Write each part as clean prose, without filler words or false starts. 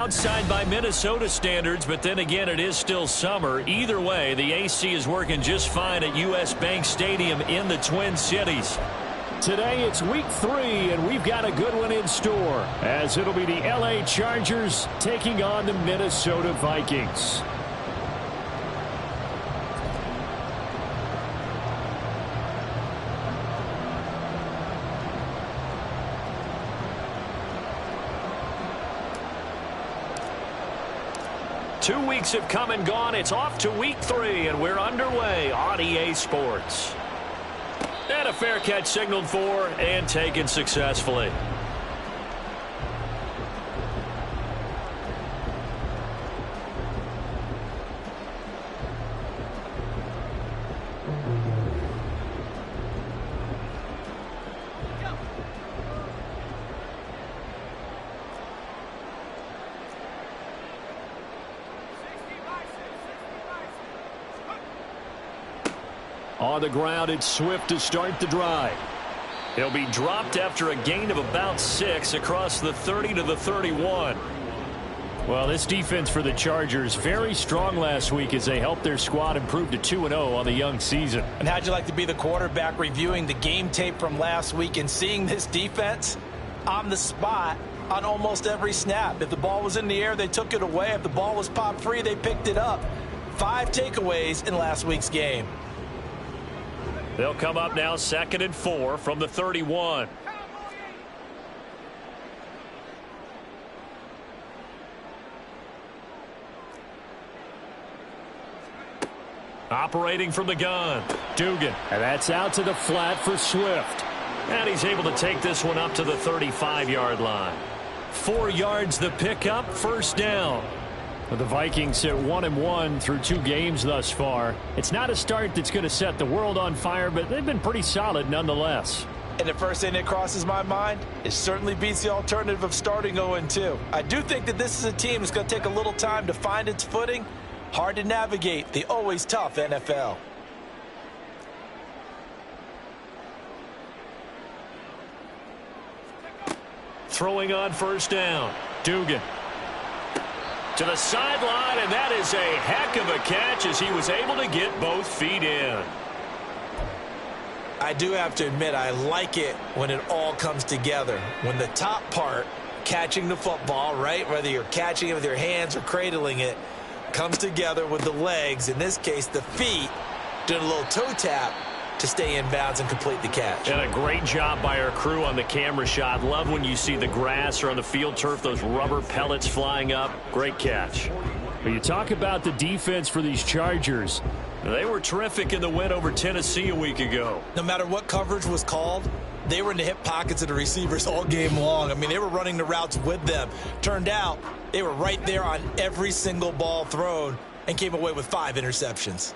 Outside by Minnesota standards, but then again, it is still summer. Either way, the AC is working just fine at U.S. Bank Stadium in the Twin Cities. Today it's week 3, and we've got a good one in store, as it'll be the L.A. Chargers taking on the Minnesota Vikings. Two weeks have come and gone. It's off to week 3, and we're underway on EA Sports. And a fair catch signaled for and taken successfully. On the ground, it's Swift to start the drive. He'll be dropped after a gain of about 6 across the 30 to the 31. Well, this defense for the Chargers, very strong last week as they helped their squad improve to 2-0 on the young season. And how'd you like to be the quarterback reviewing the game tape from last week and seeing this defense on the spot on almost every snap? If the ball was in the air, they took it away. If the ball was popped free, they picked it up. 5 takeaways in last week's game. They'll come up now 2nd and 4 from the 31. Operating from the gun, Dugan. And that's out to the flat for Swift. And he's able to take this one up to the 35-yard line. 4 yards the pickup, first down. The Vikings sit 1-1 through 2 games thus far. It's not a start that's going to set the world on fire, but they've been pretty solid nonetheless. And the first thing that crosses my mind, it certainly beats the alternative of starting 0-2. I do think that this is a team that's going to take a little time to find its footing. Hard to navigate the always tough NFL. Throwing on first down, Dugan. To the sideline, and that is a heck of a catch as he was able to get both feet in. I do have to admit, I like it when it all comes together. When the top part, catching the football, right, whether you're catching it with your hands or cradling it, comes together with the legs, in this case the feet, doing a little toe tap to stay in bounds and complete the catch. And a great job by our crew on the camera shot. Love when you see the grass or on the field turf, those rubber pellets flying up. Great catch. When you talk about the defense for these Chargers, they were terrific in the win over Tennessee a week ago. No matter what coverage was called, they were in the hip pockets of the receivers all game long. I mean, they were running the routes with them. Turned out they were right there on every single ball thrown and came away with 5 interceptions.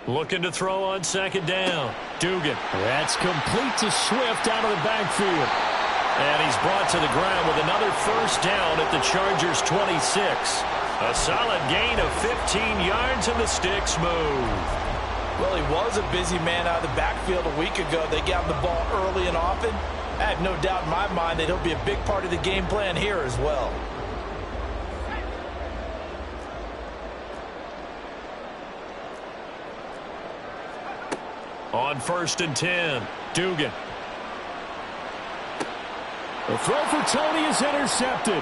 Looking to throw on second down. Dugan. That's complete to Swift out of the backfield. And he's brought to the ground with another first down at the Chargers' 26. A solid gain of 15 yards, and the sticks move. Well, he was a busy man out of the backfield a week ago. They got him the ball early and often. I have no doubt in my mind that he'll be a big part of the game plan here as well. On 1st and 10, Dugan. The throw for Tony is intercepted.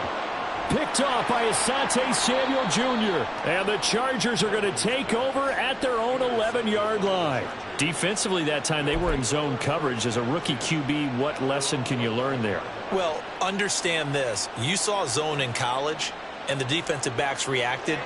Picked off by Asante Samuel Jr. And the Chargers are going to take over at their own 11-yard line. Defensively that time, they were in zone coverage. As a rookie QB, what lesson can you learn there? Well, understand this. You saw zone in college, and the defensive backs reacted,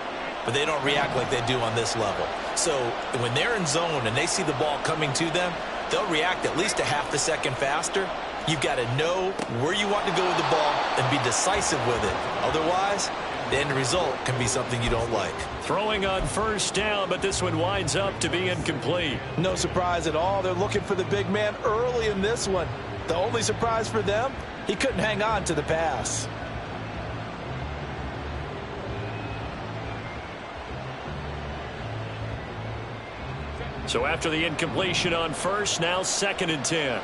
but they don't react like they do on this level. So when they're in zone and they see the ball coming to them, they'll react at least a half a second faster. You've got to know where you want to go with the ball and be decisive with it. Otherwise, the end result can be something you don't like. Throwing on first down, but this one winds up to be incomplete. No surprise at all. They're looking for the big man early in this one. The only surprise for them, he couldn't hang on to the pass. So after the incompletion on first, now 2nd and 10.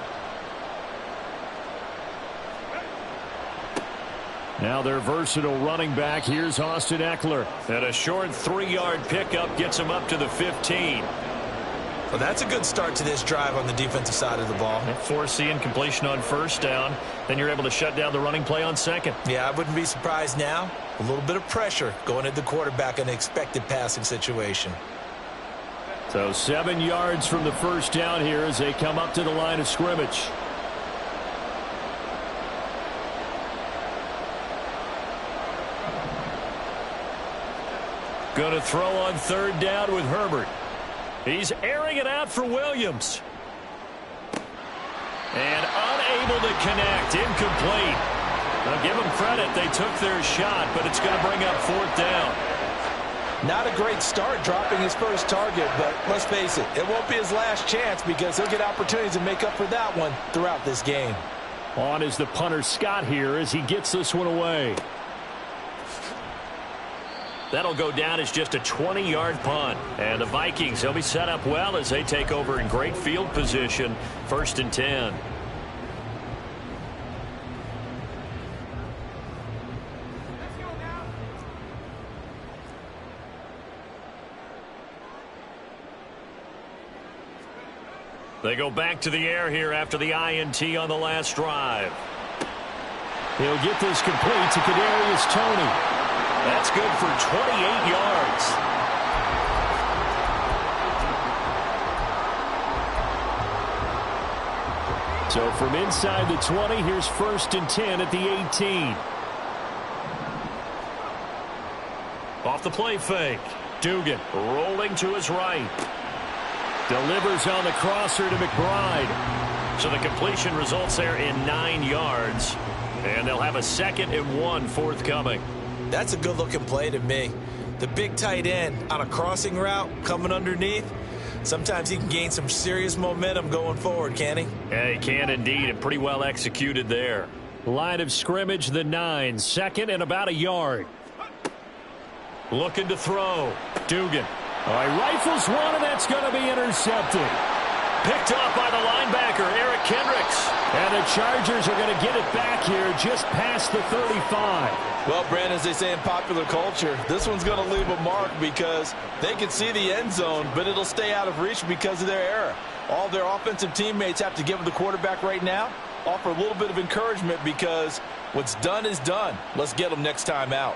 Now their versatile running back. Here's Austin Eckler. And a short 3-yard pickup gets him up to the 15. Well, that's a good start to this drive on the defensive side of the ball. Force the incompletion on first down. Then you're able to shut down the running play on second. Yeah, I wouldn't be surprised now. A little bit of pressure going at the quarterback in an expected passing situation. So 7 yards from the first down here as they come up to the line of scrimmage. Going to throw on third down with Herbert. He's airing it out for Williams. And unable to connect. Incomplete. Now give them credit. They took their shot, but it's going to bring up fourth down. Not a great start dropping his first target, but let's face it, it won't be his last chance because he'll get opportunities to make up for that one throughout this game. On is the punter Scott here as he gets this one away. That'll go down as just a 20-yard punt. And the Vikings, they'll be set up well as they take over in great field position. 1st and 10. They go back to the air here after the INT on the last drive. He'll get this complete to Kadarius Toney. That's good for 28 yards. So from inside the 20, here's 1st and 10 at the 18. Off the play fake. Dugan rolling to his right. Delivers on the crosser to McBride. So the completion results there in 9 yards. And they'll have a 2nd and 1 forthcoming. That's a good-looking play to me. The big tight end on a crossing route coming underneath. Sometimes he can gain some serious momentum going forward, can't he? Yeah, he can indeed, and pretty well executed there. Line of scrimmage, the 9. 2nd and about a yard. Looking to throw. Dugan. All right, rifles one, and that's going to be intercepted. Picked up by the linebacker, Eric Kendricks. And the Chargers are going to get it back here just past the 35. Well, Brandon, as they say in popular culture, this one's going to leave a mark because they can see the end zone, but it'll stay out of reach because of their error. All their offensive teammates have to give the quarterback right now, offer a little bit of encouragement because what's done is done. Let's get them next time out.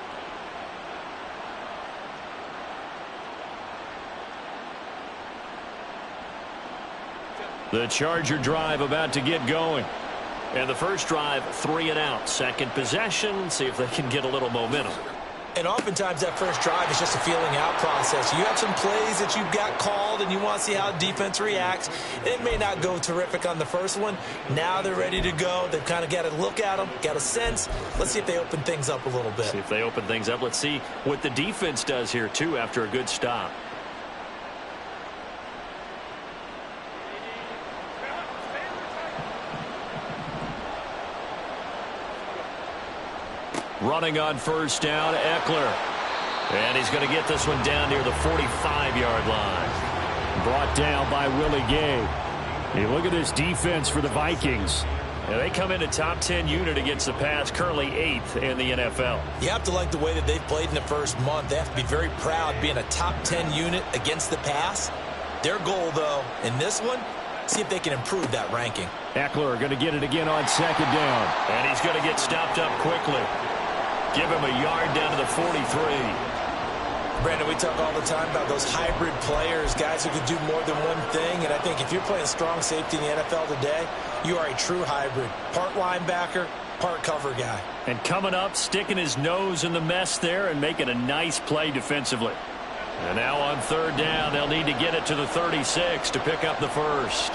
The Charger drive about to get going. And the first drive, 3 and out. Second possession, see if they can get a little momentum. And oftentimes that first drive is just a feeling out process. You have some plays that you've got called and you want to see how defense reacts. It may not go terrific on the first one. Now they're ready to go. They've kind of got to look at them, got a sense. Let's see if they open things up a little bit. See if they open things up. Let's see what the defense does here, too, after a good stop. Running on first down, Eckler. And he's going to get this one down near the 45-yard line. Brought down by Willie Gay. Hey, look at this defense for the Vikings. And they come in a top 10 unit against the pass, currently 8th in the NFL. You have to like the way that they've played in the first month. They have to be very proud being a top 10 unit against the pass. Their goal, though, in this one, see if they can improve that ranking. Eckler going to get it again on second down. And he's going to get stopped up quickly. Give him a yard down to the 43. Brandon, we talk all the time about those hybrid players, guys who can do more than one thing. And I think if you're playing strong safety in the NFL today, you are a true hybrid. Part linebacker, part cover guy. And coming up, sticking his nose in the mess there and making a nice play defensively. And now on third down, they'll need to get it to the 36 to pick up the first.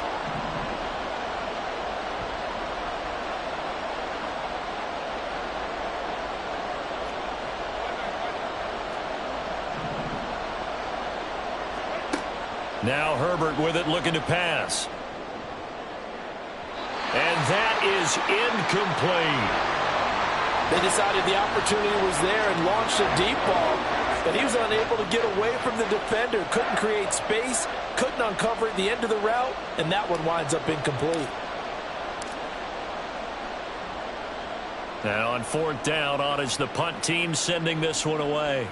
Now Herbert with it, looking to pass. And that is incomplete. They decided the opportunity was there and launched a deep ball, but he was unable to get away from the defender, couldn't create space, couldn't uncover at the end of the route, and that one winds up incomplete. And on 4th down, on is the punt team sending this one away.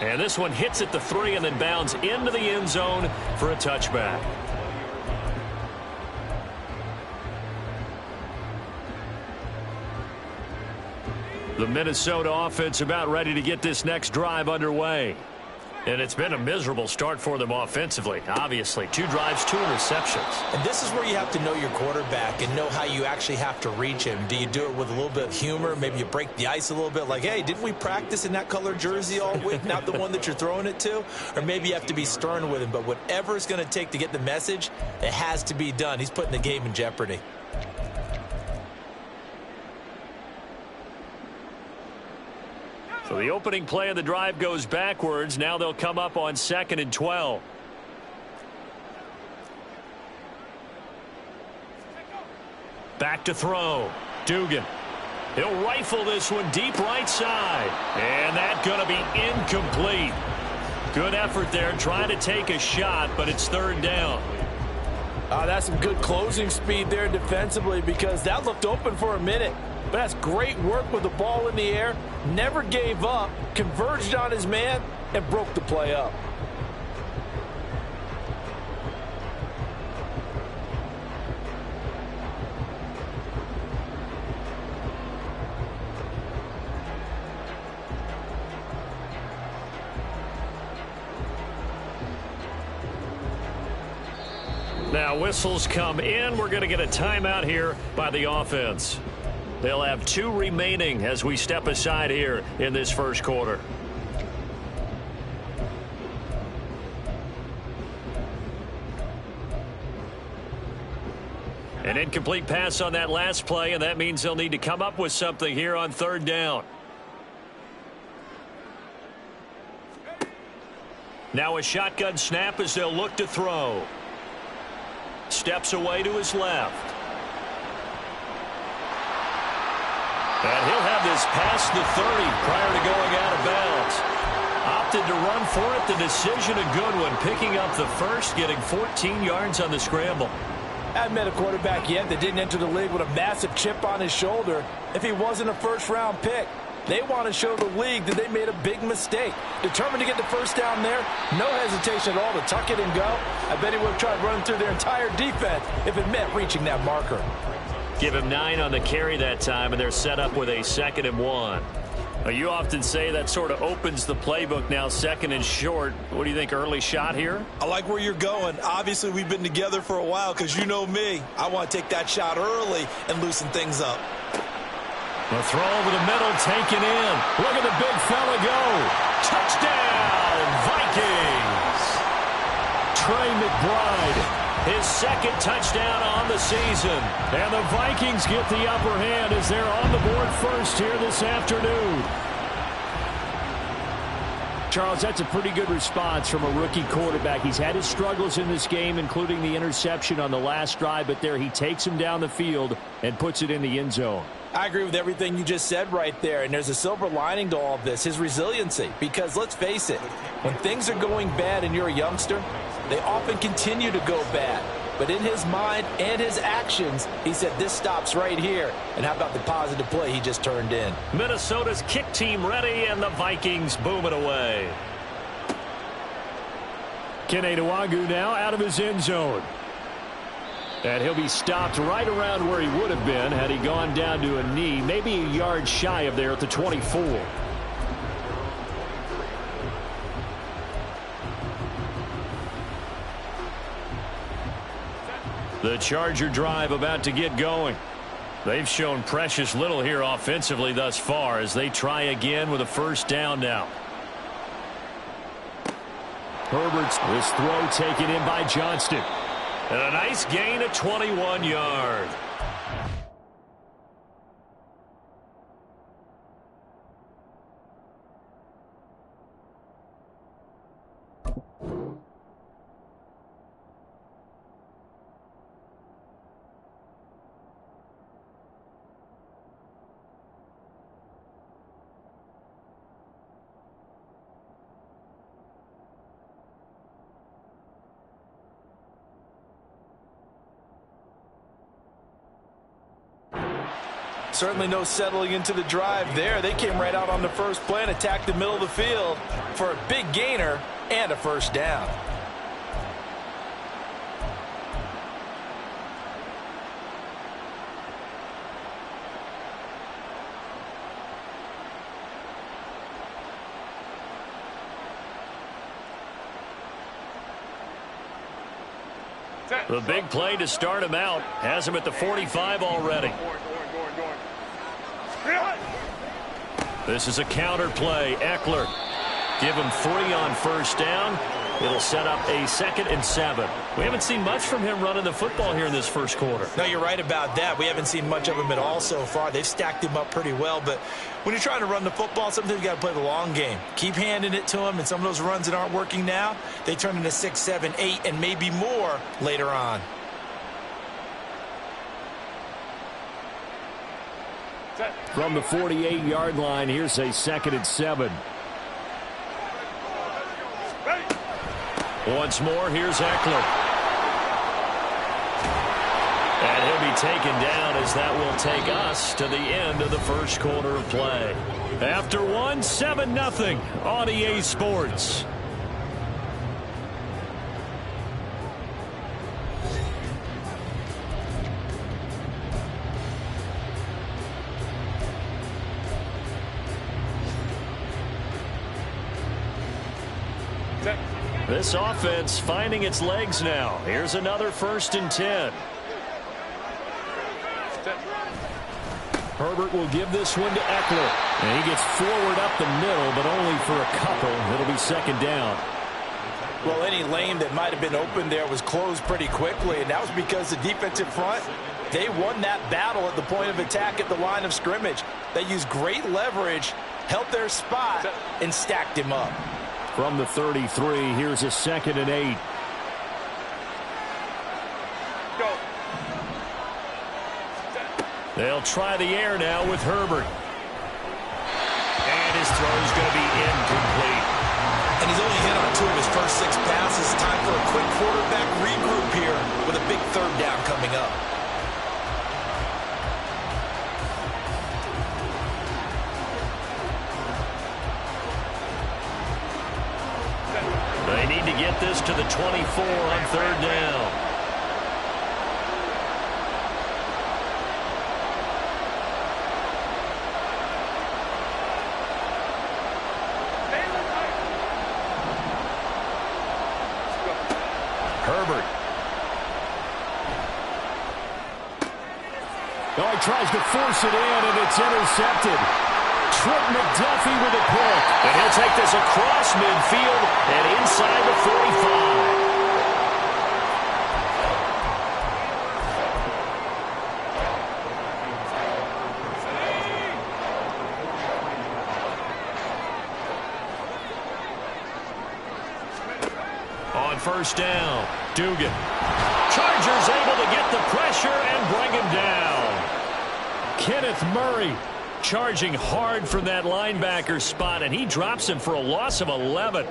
And this one hits at the 3 and then bounds into the end zone for a touchback. The Minnesota offense about ready to get this next drive underway. And it's been a miserable start for them offensively. Obviously, 2 drives, 2 interceptions. And this is where you have to know your quarterback and know how you actually have to reach him. Do you do it with a little bit of humor? Maybe you break the ice a little bit like, hey, didn't we practice in that color jersey all week? Not the one that you're throwing it to? Or maybe you have to be stern with him. But whatever it's going to take to get the message, it has to be done. He's putting the game in jeopardy. So the opening play of the drive goes backwards. Now they'll come up on 2nd and 12. Back to throw. Dugan. He'll rifle this one deep right side. And that's going to be incomplete. Good effort there trying to take a shot, but it's 3rd down. That's some good closing speed there defensively because that looked open for a minute. But that's great work with the ball in the air. Never gave up, converged on his man, and broke the play up. Now whistles come in. We're going to get a timeout here by the offense. They'll have 2 remaining as we step aside here in this first quarter. An incomplete pass on that last play, and that means they'll need to come up with something here on 3rd down. Now a shotgun snap as they'll look to throw. Steps away to his left. And he'll have this past the 30 prior to going out of bounds. Opted to run for it. The decision a good one. Picking up the first, getting 14 yards on the scramble. I haven't met a quarterback yet that didn't enter the league with a massive chip on his shoulder if he wasn't a first-round pick. They want to show the league that they made a big mistake. Determined to get the first down there. No hesitation at all to tuck it and go. I bet he would have tried running through their entire defense if it meant reaching that marker. Give him 9 on the carry that time, and they're set up with a 2nd and 1. Now, you often say that sort of opens the playbook now, 2nd and short. What do you think, early shot here? I like where you're going. Obviously, we've been together for a while because you know me. I want to take that shot early and loosen things up. The throw over the middle, taken in. Look at the big fella go. Touchdown, Vikings. Trey McBride. His 2nd touchdown on the season. And the Vikings get the upper hand as they're on the board first here this afternoon. Charles, that's a pretty good response from a rookie quarterback. He's had his struggles in this game, including the interception on the last drive, but there he takes him down the field and puts it in the end zone. I agree with everything you just said right there, and there's a silver lining to all of this, his resiliency. Because let's face it, when things are going bad and you're a youngster, they often continue to go bad. But in his mind and his actions, he said this stops right here. And how about the positive play he just turned in? Minnesota's kick team ready, and the Vikings boom it away. Kene Nwangwu now out of his end zone. And he'll be stopped right around where he would have been had he gone down to a knee, maybe a yard shy of there at the 24. The Charger drive about to get going. They've shown precious little here offensively thus far as they try again with a first down now. Herbert's this throw taken in by Johnston. And a nice gain of 21 yards. Certainly no settling into the drive there. They came right out on the first play and attacked the middle of the field for a big gainer and a first down. The big play to start him out has him at the 45 already. This is a counter play. Eckler. Give him 3 on first down. It'll set up a 2nd and 7. We haven't seen much from him running the football here in this first quarter. No, you're right about that. We haven't seen much of him at all so far. They've stacked him up pretty well, but when you're trying to run the football, sometimes you got to play the long game. Keep handing it to him, and some of those runs that aren't working now, they turn into 6, 7, 8, and maybe more later on. From the 48-yard line, here's a 2nd and 7. Once more, here's Eckler. And he'll be taken down as that will take us to the end of the first quarter of play. After one, 7-0 on EA Sports. This offense finding its legs now. Here's another 1st and 10. Herbert will give this one to Eckler. And he gets forward up the middle, but only for a couple. It'll be 2nd down. Well, any lane that might have been open there was closed pretty quickly, and that was because the defensive front, they won that battle at the point of attack at the line of scrimmage. They used great leverage, held their spot, and stacked him up. From the 33, here's a 2nd and 8. Go. They'll try the air now with Herbert. And his throw's going to be incomplete. And he's only hit on 2 of his first 6 passes. Time for a quick quarterback regroup here with a big 3rd down coming up. They need to get this to the 24 on 3rd down. Herbert. Oh, he tries to force it in, and it's intercepted. Trent McDuffie with a pick. And he'll take this across midfield and inside the 45. On first down, Dugan. Chargers able to get the pressure and bring him down. Kenneth Murray charging hard from that linebacker spot, and he drops him for a loss of 11.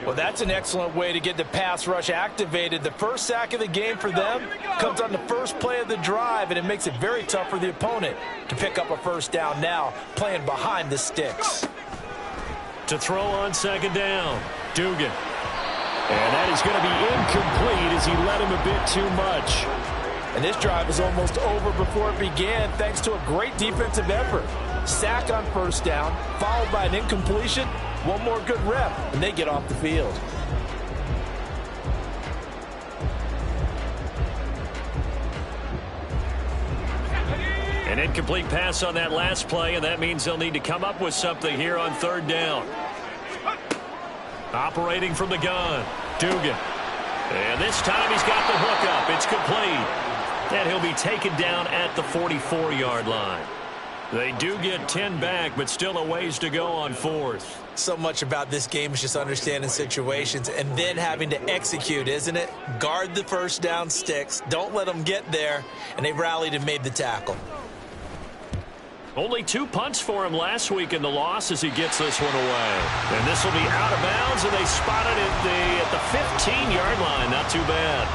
Well, that's an excellent way to get the pass rush activated. The first sack of the game for them comes on the first play of the drive, and it makes it very tough for the opponent to pick up a first down now, playing behind the sticks. To throw on 2nd down, Dugan. And that is going to be incomplete as he led him a bit too much. And this drive is almost over before it began thanks to a great defensive effort. Sack on first down, followed by an incompletion. One more good rep, and they get off the field. An incomplete pass on that last play, and that means they'll need to come up with something here on 3rd down. Operating from the gun, Dugan. And this time he's got the hook up. It's complete. And he'll be taken down at the 44-yard line. They do get 10 back, but still a ways to go on 4th. So much about this game is just understanding situations and then having to execute, isn't it? Guard the first down sticks. Don't let them get there. And they rallied and made the tackle. Only 2 punts for him last week in the loss as he gets this one away. And this will be out of bounds, and they spot it at the 15-yard line. Not too bad.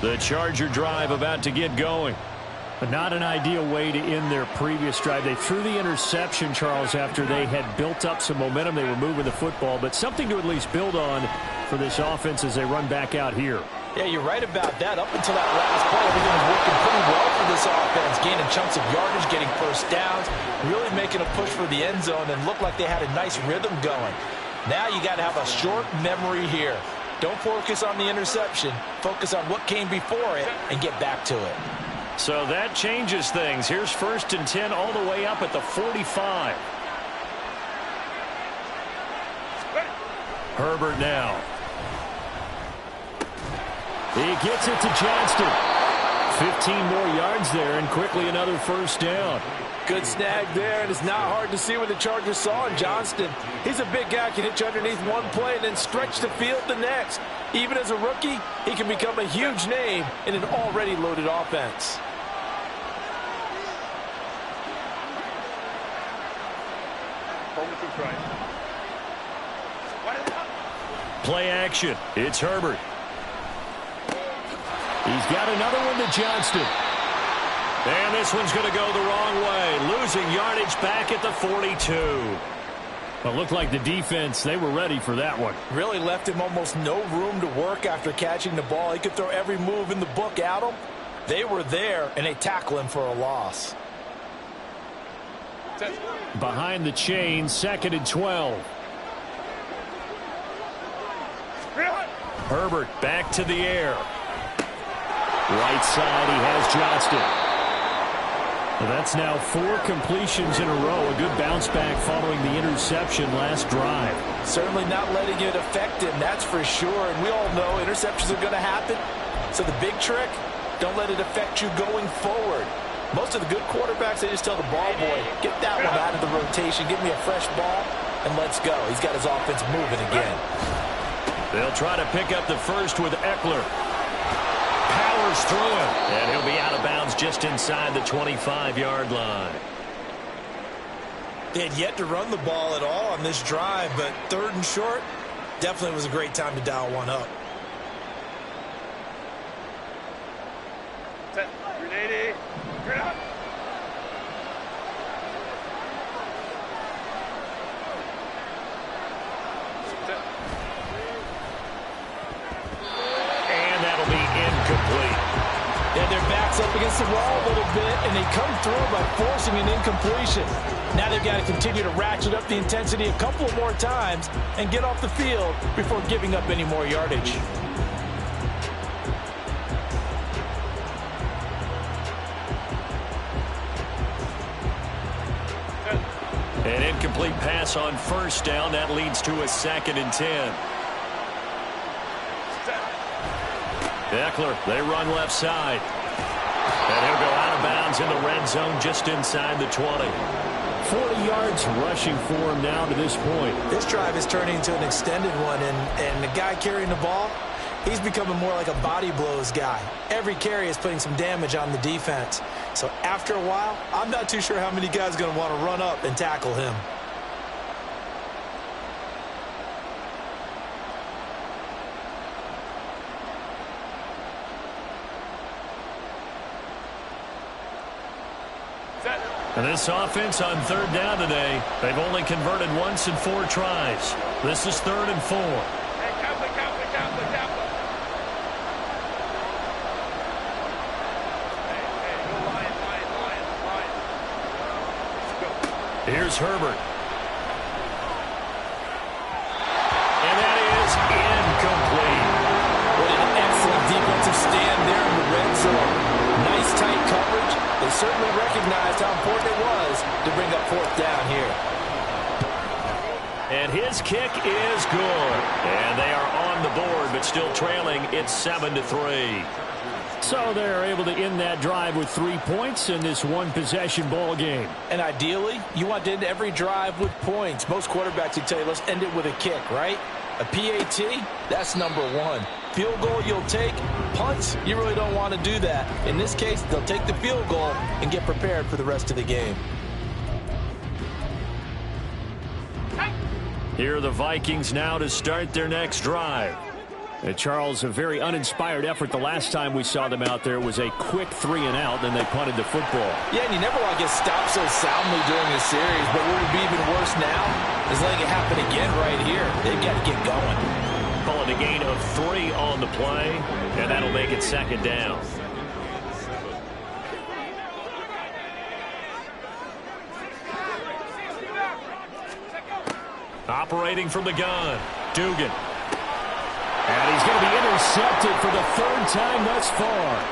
The Charger drive about to get going. But not an ideal way to end their previous drive. They threw the interception, Charles, after they had built up some momentum. They were moving the football, but something to at least build on for this offense as they run back out here. Yeah, you're right about that. Up until that last play, everything was working pretty well for this offense. Gaining chunks of yardage, getting first downs, really making a push for the end zone, and looked like they had a nice rhythm going. Now you got to have a short memory here. Don't focus on the interception. Focus on what came before it and get back to it. So that changes things. Here's 1st and 10 all the way up at the 45. Herbert now. He gets it to Johnston. 15 more yards there and quickly another first down. Good snag there, and it's not hard to see what the Chargers saw in Johnston. He's a big guy, can hit you underneath one play and then stretch the field the next. Even as a rookie, he can become a huge name in an already loaded offense. Play action. It's Herbert. He's got another one to Johnston. And this one's going to go the wrong way. Losing yardage back at the 42. Well, it looked like the defense, they were ready for that one. Really left him almost no room to work after catching the ball. He could throw every move in the book at him. They were there, and they tackle him for a loss. Behind the chain, 2nd and 12. Herbert back to the air. Right side, he has Johnston. Well, that's now 4 completions in a row. A good bounce back following the interception last drive. Certainly not letting it affect him, that's for sure. And we all know interceptions are going to happen. So the big trick, don't let it affect you going forward. Most of the good quarterbacks, they just tell the ball boy, get that one out of the rotation, give me a fresh ball, and let's go. He's got his offense moving again. They'll try to pick up the first with Eckler. Powers through him, and he'll be out of bounds just inside the 25-yard line. They had yet to run the ball at all on this drive, but 3rd and short definitely was a great time to dial one up. Set. 380. Straight up. And that'll be incomplete. Yeah, their back's up against the wall a little bit, and they come through by forcing an incompletion. Now they've got to continue to ratchet up the intensity a couple more times and get off the field before giving up any more yardage. An incomplete pass on 1st down. That leads to a 2nd and 10. Eckler, they run left side. And he'll go out of bounds in the red zone just inside the 20. 40 yards rushing for him now to this point. This drive is turning into an extended one, and the guy carrying the ball, he's becoming more like a body blows guy. Every carry is putting some damage on the defense. So after a while, I'm not too sure how many guys are going to want to run up and tackle him. And this offense on 3rd down today, they've only converted once in 4 tries. This is 3rd and 4. Hey, Kaplan. Hey, go line. Let's go. Here's Herbert. And that is incomplete. What an excellent defensive stand there in the red zone. Nice tight coverage. They certainly recognized how important it was to bring up 4th down here. And his kick is good. And they are on the board, but still trailing. It's 7-3. So they're able to end that drive with 3 points in this one-possession ball game. And ideally, you want to end every drive with points. Most quarterbacks would tell you, let's end it with a kick, right? A PAT, that's number 1. Field goal you'll take. Punts, you really don't want to do that. In this case, they'll take the field goal and get prepared for the rest of the game. Here are the Vikings now to start their next drive. Charles, a very uninspired effort the last time we saw them out there was a quick 3-and-out, then they punted the football. Yeah, and you never want to get stopped so soundly during a series, but what would be even worse now is letting it happen again right here. They've got to get going. Calling a gain of 3 on the play, and that'll make it 2nd down. Operating from the gun, Dugan. And he's going to be intercepted for the 3rd time thus far.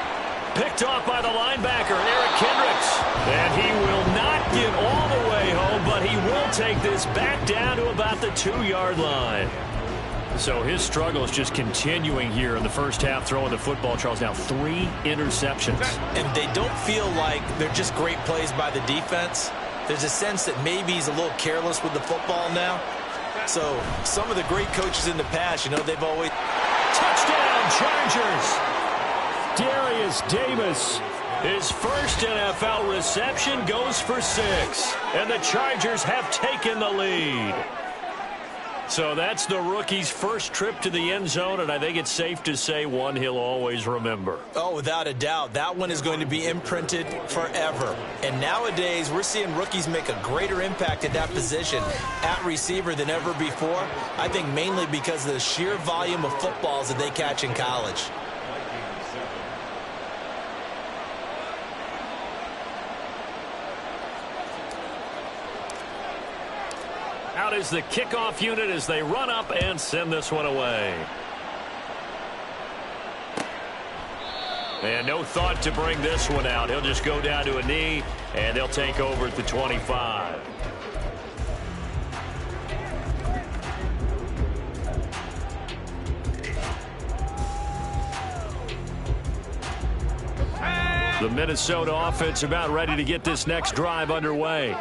Picked off by the linebacker, Eric Kendricks. And he will not get all the way home, but he will take this back down to about the 2-yard line. So his struggle is just continuing here in the first half, throwing the football. Charles, now 3 interceptions. And they don't feel like they're just great plays by the defense. There's a sense that maybe he's a little careless with the football now. So some of the great coaches in the past, they've always... Touchdown, Chargers! Darius Davis, his first NFL reception goes for 6. And the Chargers have taken the lead. So that's the rookie's first trip to the end zone, and I think it's safe to say one he'll always remember. Oh, without a doubt. That one is going to be imprinted forever. And nowadays, we're seeing rookies make a greater impact at that position at receiver than ever before. I think mainly because of the sheer volume of footballs that they catch in college. Out is the kickoff unit as they run up and send this one away. And no thought to bring this one out. He'll just go down to a knee, and they'll take over at the 25. The Minnesota offense about ready to get this next drive underway.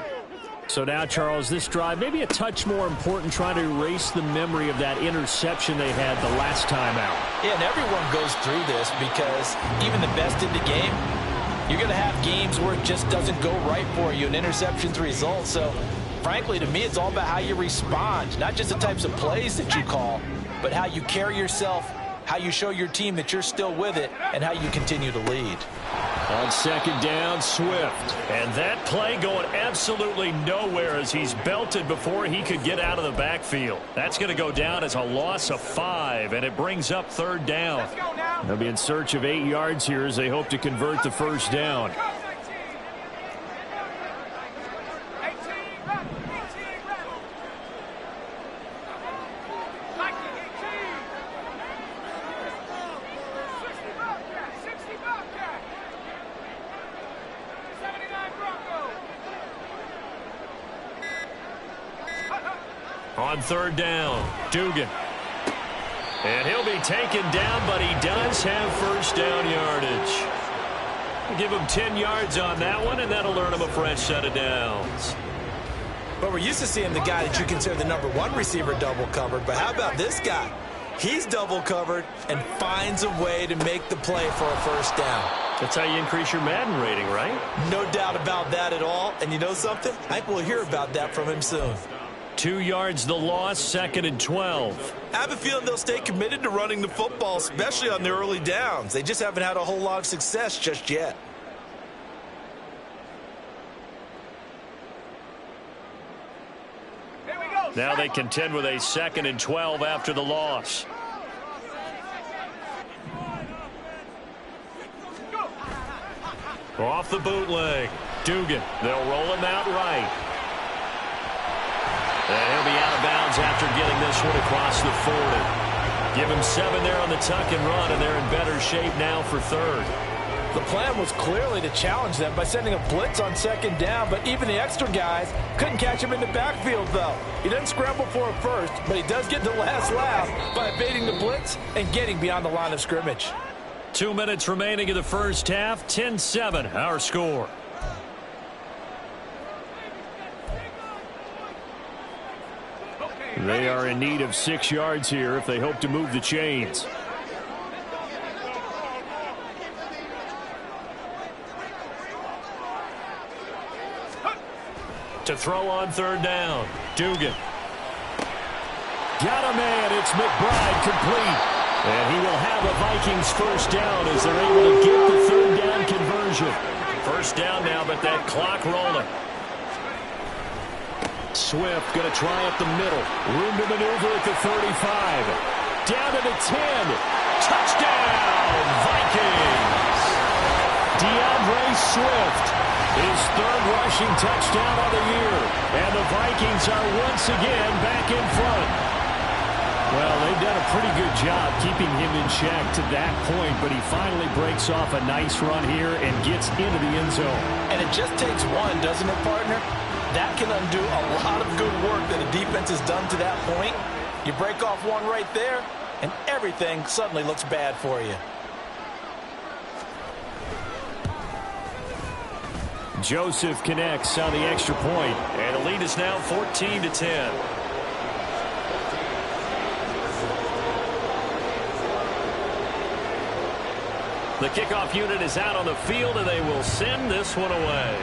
So now, Charles, this drive maybe a touch more important, trying to erase the memory of that interception they had the last time out. Yeah, and everyone goes through this because even the best in the game, you're going to have games where it just doesn't go right for you, and interceptions result. So, frankly, to me, it's all about how you respond, not just the types of plays that you call, but how you carry yourself, how you show your team that you're still with it, and how you continue to lead. On 2nd down, Swift. And that play going absolutely nowhere as he's belted before he could get out of the backfield. That's going to go down as a loss of 5, and it brings up 3rd down. They'll be in search of 8 yards here as they hope to convert the 1st down. On 3rd down, Dugan. And he'll be taken down, but he does have 1st down yardage. We'll give him 10 yards on that one, and that'll earn him a fresh set of downs. But we're used to seeing the guy that you consider the #1 receiver double covered. But how about this guy? He's double covered and finds a way to make the play for a 1st down. That's how you increase your Madden rating, right? No doubt about that at all. And you know something? I think we'll hear about that from him soon. 2 yards the loss, 2nd and 12. I have a feeling they'll stay committed to running the football, especially on their early downs. They just haven't had a whole lot of success just yet. Now they contend with a 2nd and 12 after the loss. Off the bootleg, Dugan. They'll roll him out right. And he'll be out of bounds after getting this one across the 40. Give him 7 there on the tuck and run, and they're in better shape now for 3rd. The plan was clearly to challenge them by sending a blitz on 2nd down, but even the extra guys couldn't catch him in the backfield, though. He doesn't scramble for it first, but he does get the last laugh by evading the blitz and getting beyond the line of scrimmage. 2 minutes remaining in the first half, 10-7, our score. They are in need of 6 yards here if they hope to move the chains. To throw on 3rd down, Dugan. Got a man, it's McBride complete. And he will have a Vikings first down as they're able to get the third down conversion. First down now, but that clock rolling. Swift going to try up the middle. Room to maneuver at the 35. Down to the 10. Touchdown, Vikings! DeAndre Swift, his third rushing touchdown of the year. And the Vikings are once again back in front. Well, they've done a pretty good job keeping him in check to that point, but he finally breaks off a nice run here and gets into the end zone. And it just takes one, doesn't it, partner? That can undo a lot of good work that a defense has done to that point. You break off one right there, and everything suddenly looks bad for you. Joseph connects on the extra point. And the lead is now 14-10. The kickoff unit is out on the field, and they will send this one away.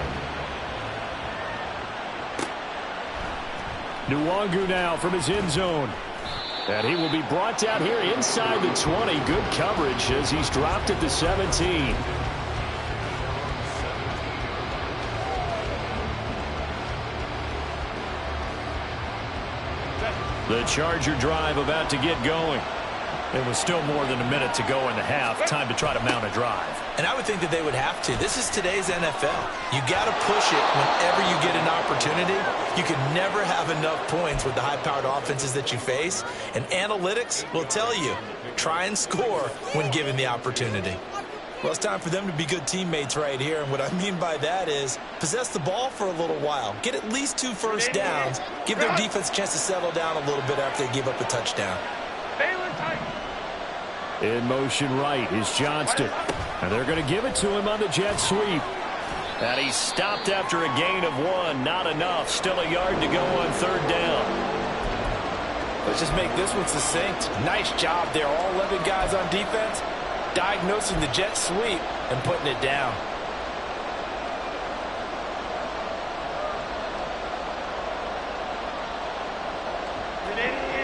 Nwangu now from his end zone. And he will be brought down here inside the 20. Good coverage as he's dropped at the 17. The Charger drive about to get going. It was still more than a minute to go in the half. Time to try to mount a drive. And I would think that they would have to. This is today's NFL. You got to push it whenever you get an opportunity. You can never have enough points with the high-powered offenses that you face. And analytics will tell you, try and score when given the opportunity. Well, it's time for them to be good teammates right here. And what I mean by that is possess the ball for a little while. Get at least 2 first downs. Give their defense a chance to settle down a little bit after they give up a touchdown. In motion right is Johnston. And they're going to give it to him on the jet sweep. And he's stopped after a gain of 1. Not enough. Still a yard to go on third down. Let's just make this one succinct. Nice job there. All 11 guys on defense diagnosing the jet sweep and putting it down.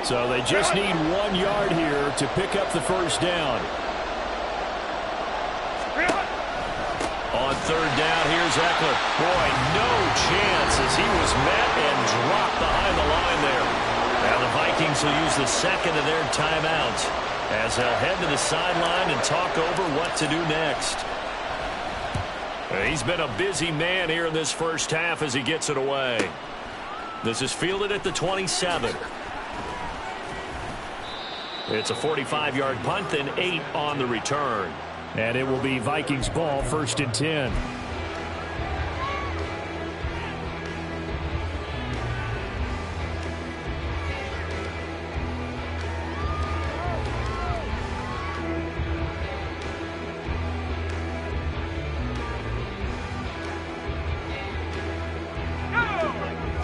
So they just need 1 yard here to pick up the first down. On third down, here's Eckler. Boy, no chance as he was met and dropped behind the line there. Now the Vikings will use the second of their timeouts as they'll head to the sideline and talk over what to do next. He's been a busy man here in this first half as he gets it away. This is fielded at the 27. It's a 45-yard punt, then 8 on the return. And it will be Vikings ball, 1st and 10.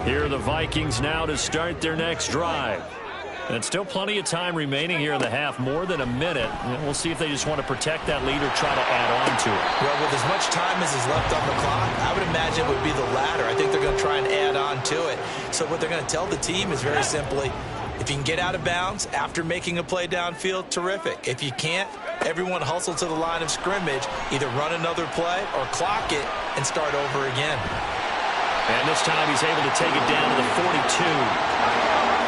Here are the Vikings now to start their next drive. And still plenty of time remaining here in the half, more than a minute. And we'll see if they just want to protect that lead or try to add on to it. Well, with as much time as is left on the clock, I would imagine it would be the latter. I think they're going to try and add on to it. So what they're going to tell the team is very simply, if you can get out of bounds after making a play downfield, terrific. If you can't, everyone hustle to the line of scrimmage, either run another play or clock it and start over again. And this time he's able to take it down to the 42.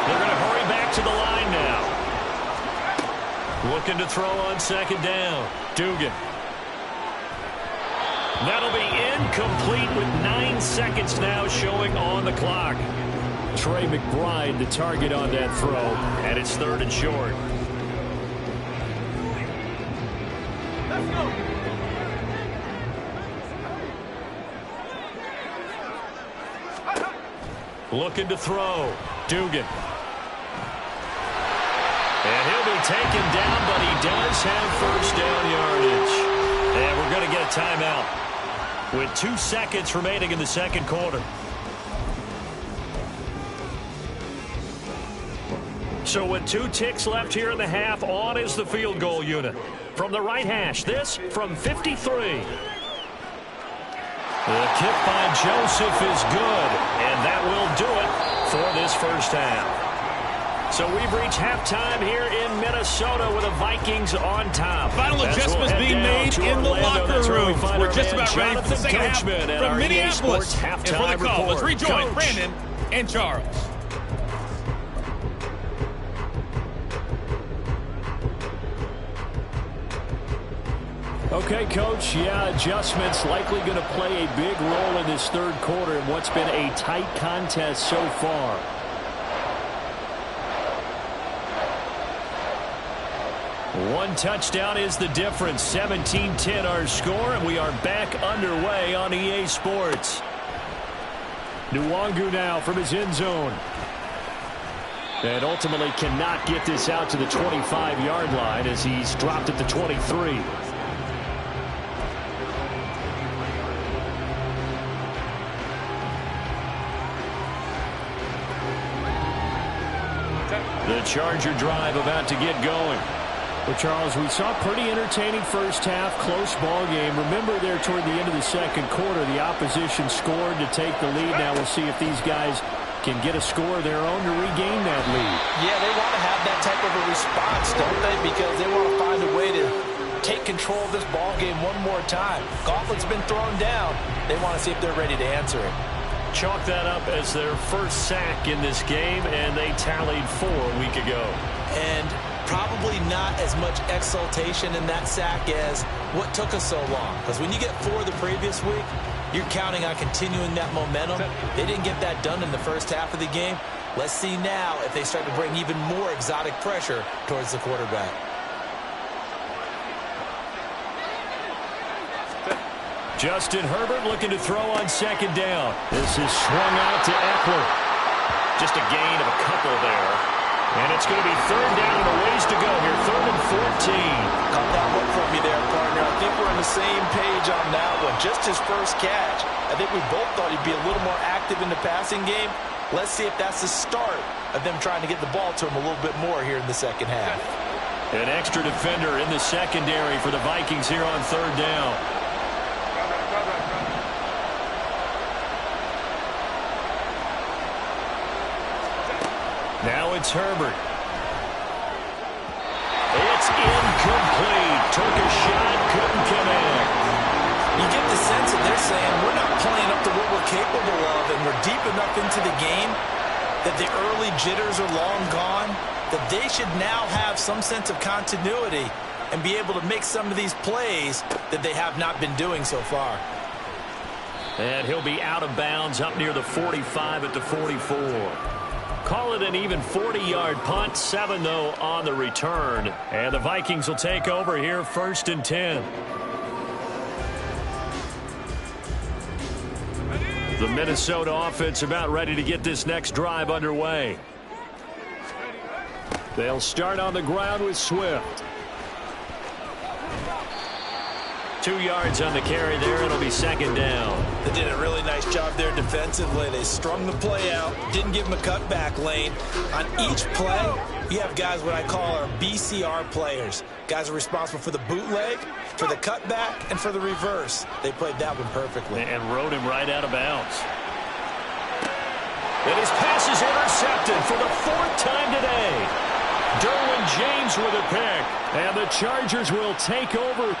They're going to hurry back to the line now. Looking to throw on second down. Dugan. That'll be incomplete with 9 seconds now showing on the clock. Trey McBride, the target on that throw. And it's 3rd and short. Let's go. Looking to throw. Dugan. And he'll be taken down, but he does have first down yardage. And we're going to get a timeout with 2 seconds remaining in the second quarter. So with 2 ticks left here in the half, on is the field goal unit. From the right hash, this from 53. The kick by Joseph is good, and that will do it for this first half. So we've reached halftime here in Minnesota with the Vikings on top. Final adjustments being made in the locker room. We're just about ready for the second half from Minneapolis. And for the call, let's rejoin Brandon and Charles. Okay, Coach, adjustments likely going to play a big role in this third quarter in what's been a tight contest so far. One touchdown is the difference. 17-10 our score, and we are back underway on EA Sports. Nwangu now from his end zone. And ultimately cannot get this out to the 25-yard line as he's dropped at the 23. The Charger drive about to get going. Well, Charles, we saw a pretty entertaining first half, close ball game. Remember there toward the end of the second quarter, the opposition scored to take the lead. Now we'll see if these guys can get a score of their own to regain that lead. Yeah, they want to have that type of a response, don't they? Because they want to find a way to take control of this ball game one more time. Gauntlet's been thrown down. They want to see if they're ready to answer it. Chalk that up as their first sack in this game, and they tallied 4 a week ago. And probably not as much exultation in that sack as what took us so long. Because when you get 4 the previous week, you're counting on continuing that momentum. They didn't get that done in the first half of the game. Let's see now if they start to bring even more exotic pressure towards the quarterback. Justin Herbert looking to throw on second down. This is swung out to Eckler. Just a gain of a couple there. And it's going to be third down and a ways to go here. 3rd and 14. Caught that one from me there, partner. I think we're on the same page on that one. Just his first catch. I think we both thought he'd be a little more active in the passing game. Let's see if that's the start of them trying to get the ball to him a little bit more here in the second half. An extra defender in the secondary for the Vikings here on third down. Now it's Herbert. It's incomplete. Took a shot, couldn't connect. You get the sense that they're saying we're not playing up to what we're capable of, and we're deep enough into the game that the early jitters are long gone, that they should now have some sense of continuity and be able to make some of these plays that they have not been doing so far. And he'll be out of bounds up near the 45 at the 44. Call it an even 40-yard punt. 7, though, on the return. And the Vikings will take over here 1st and 10. The Minnesota offense about ready to get this next drive underway. They'll start on the ground with Swift. 2 yards on the carry there. It'll be second down. They did a really nice job there defensively. They strung the play out, didn't give him a cutback lane. On each play, you have guys what I call our BCR players. Guys are responsible for the bootleg, for the cutback, and for the reverse. They played that one perfectly. And rode him right out of bounds. And his pass is intercepted for the 4th time today. Derwin James with a pick. And the Chargers will take over.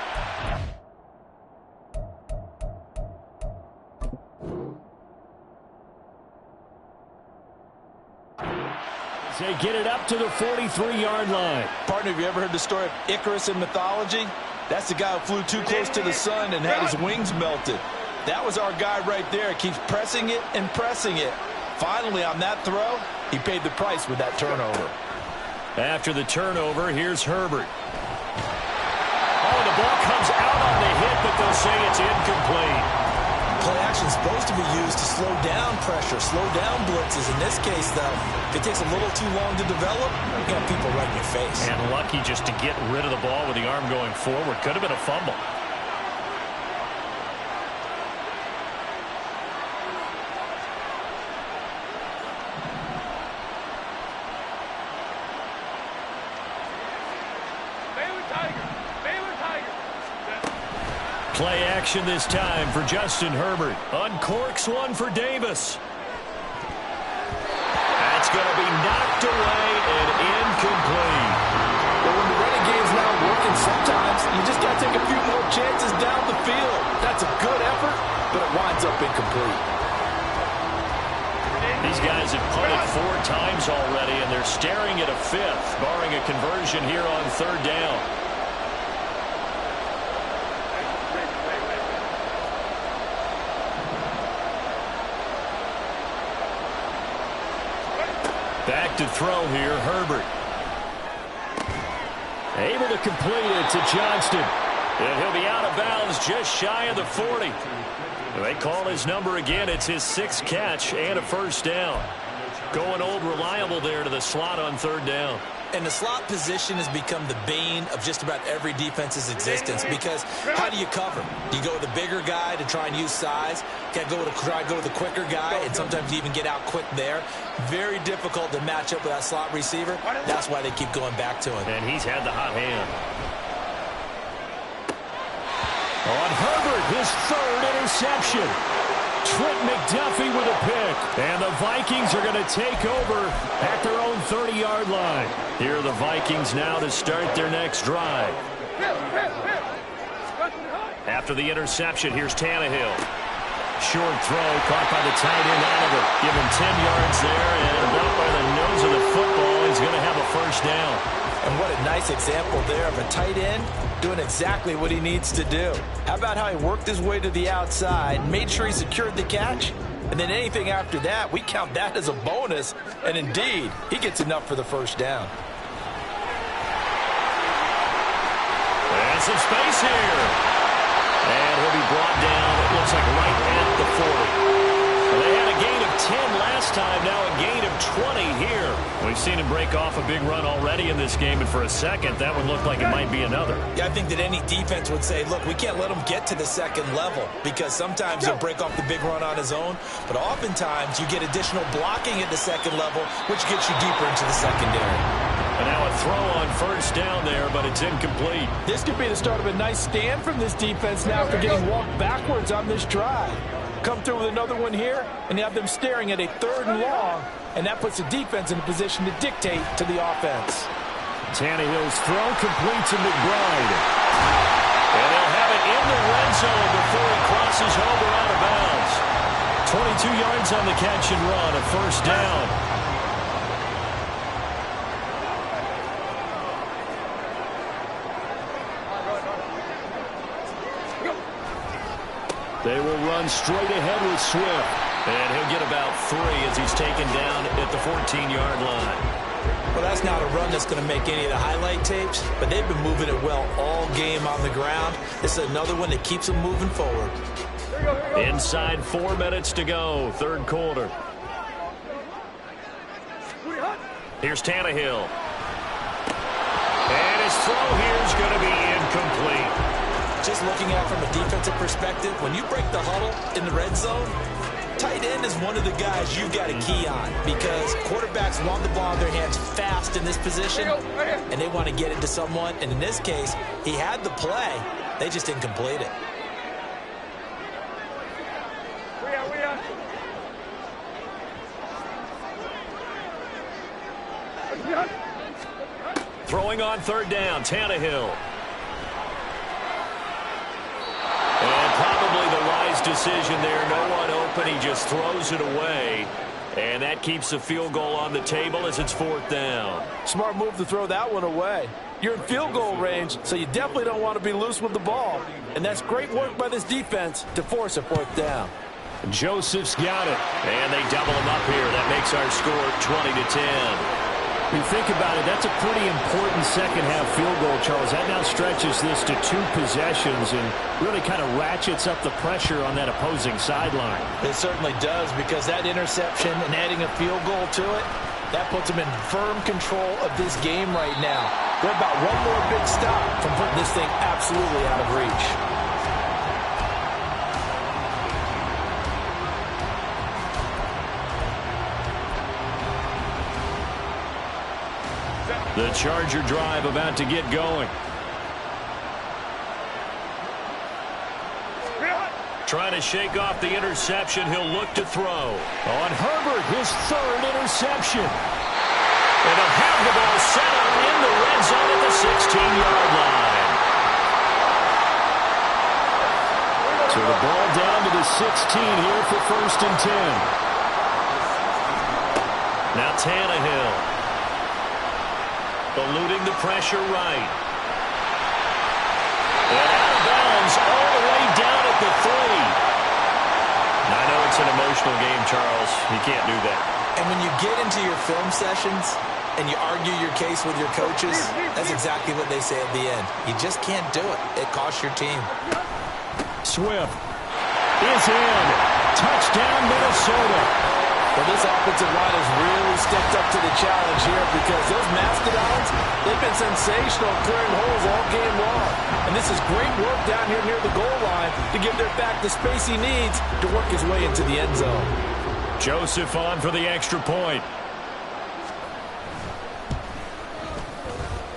They get it up to the 43-yard line. Partner, have you ever heard the story of Icarus in mythology? That's the guy who flew too close to the sun and had his wings melted. That was our guy right there. Keeps pressing it and pressing it. Finally, on that throw, he paid the price with that turnover. After the turnover, here's Herbert. Oh, the ball comes out on the hit, but they'll say it's incomplete. Play action is supposed to be used to slow down pressure, slow down blitzes. In this case, though, if it takes a little too long to develop, you got people right in your face. And lucky just to get rid of the ball with the arm going forward. Could have been a fumble. Play action this time for Justin Herbert. Uncorks one for Davis. That's It's going to be knocked away and incomplete. But when the running game's not working, sometimes you just got to take a few more chances down the field. That's a good effort, but it winds up incomplete. These guys have punted 4 times already, and they're staring at a 5th, barring a conversion here on 3rd down. Back to throw here, Herbert. Able to complete it to Johnston. And he'll be out of bounds just shy of the 40. They call his number again. It's his 6th catch and a 1st down. Going old reliable there to the slot on 3rd down. And the slot position has become the bane of just about every defense's existence, because how do you cover? Do you go with a bigger guy to try and use size? Try to go with a quicker guy, and sometimes you even get out quick there. Very difficult to match up with that slot receiver. That's why they keep going back to him. And he's had the hot hand. On Herbert, his 3rd interception. Trent McDuffie with a pick. And the Vikings are going to take over at their own 30-yard line. Here are the Vikings now to start their next drive. After the interception, here's Tannehill. Short throw, caught by the tight end out of it. Give him 10 yards there, and right by the nose of the football, he's going to have a 1st down. And what a nice example there of a tight end doing exactly what he needs to do. How about how he worked his way to the outside, made sure he secured the catch, and then anything after that, we count that as a bonus. And indeed, he gets enough for the 1st down. And some space here. And he'll be brought down, it looks like right at the 40. They had a gain of 10 last time, now a gain of 20 here. We've seen him break off a big run already in this game, and for a second, that one looked like it might be another. Yeah, I think that any defense would say, look, we can't let him get to the 2nd level, because sometimes he'll break off the big run on his own, but oftentimes you get additional blocking at the 2nd level, which gets you deeper into the secondary. And now a throw on 1st down there, but it's incomplete. This could be the start of a nice stand from this defense now after getting walked backwards on this drive. Come through with another one here, and you have them staring at a 3rd and long, and that puts the defense in a position to dictate to the offense. Tannehill's throw complete to McBride. And they'll have it in the red zone before he crosses over out of bounds. 22 yards on the catch and run, a 1st down. They will run straight ahead with Swift. And he'll get about 3 as he's taken down at the 14-yard line. Well, that's not a run that's going to make any of the highlight tapes, but they've been moving it well all game on the ground. This is another one that keeps them moving forward. Inside 4 minutes to go, 3rd quarter. Here's Tannehill. And his throw here is going to be incomplete. Just looking at it from a defensive perspective, when you break the huddle in the red zone, tight end is one of the guys you've got to key on, because quarterbacks want the ball in their hands fast in this position, and they want to get it to someone. And in this case, he had the play. They just didn't complete it. Throwing on 3rd down, Tannehill. And probably the wise decision there. No one open. He just throws it away. And that keeps the field goal on the table as it's 4th down. Smart move to throw that one away. You're in field goal range, so you definitely don't want to be loose with the ball. And that's great work by this defense to force a 4th down. Joseph's got it. And they double him up here. That makes our score 20-10. When you think about it, that's a pretty important second-half field goal, Charles. That now stretches this to 2 possessions and really kind of ratchets up the pressure on that opposing sideline. It certainly does, because that interception and adding a field goal to it, that puts them in firm control of this game right now. They're about one more big stop from putting this thing absolutely out of reach. The Charger drive about to get going. Trying to shake off the interception. He'll look to throw. On Herbert, his third interception. And they'll have the ball set up in the red zone at the 16-yard line. So the ball down to the 16 here for 1st and 10. Now Tannehill. Eluding the pressure right. And out of bounds all the way down at the 3. Now, I know it's an emotional game, Charles. You can't do that. And when you get into your film sessions and you argue your case with your coaches, that's exactly what they say at the end. You just can't do it. It costs your team. Swift is in. Touchdown, Minnesota. Well, this offensive line has really stepped up to the challenge here because those Mastodons, they've been sensational clearing holes all game long. And this is great work down here near the goal line to give their back the space he needs to work his way into the end zone. Joseph on for the extra point.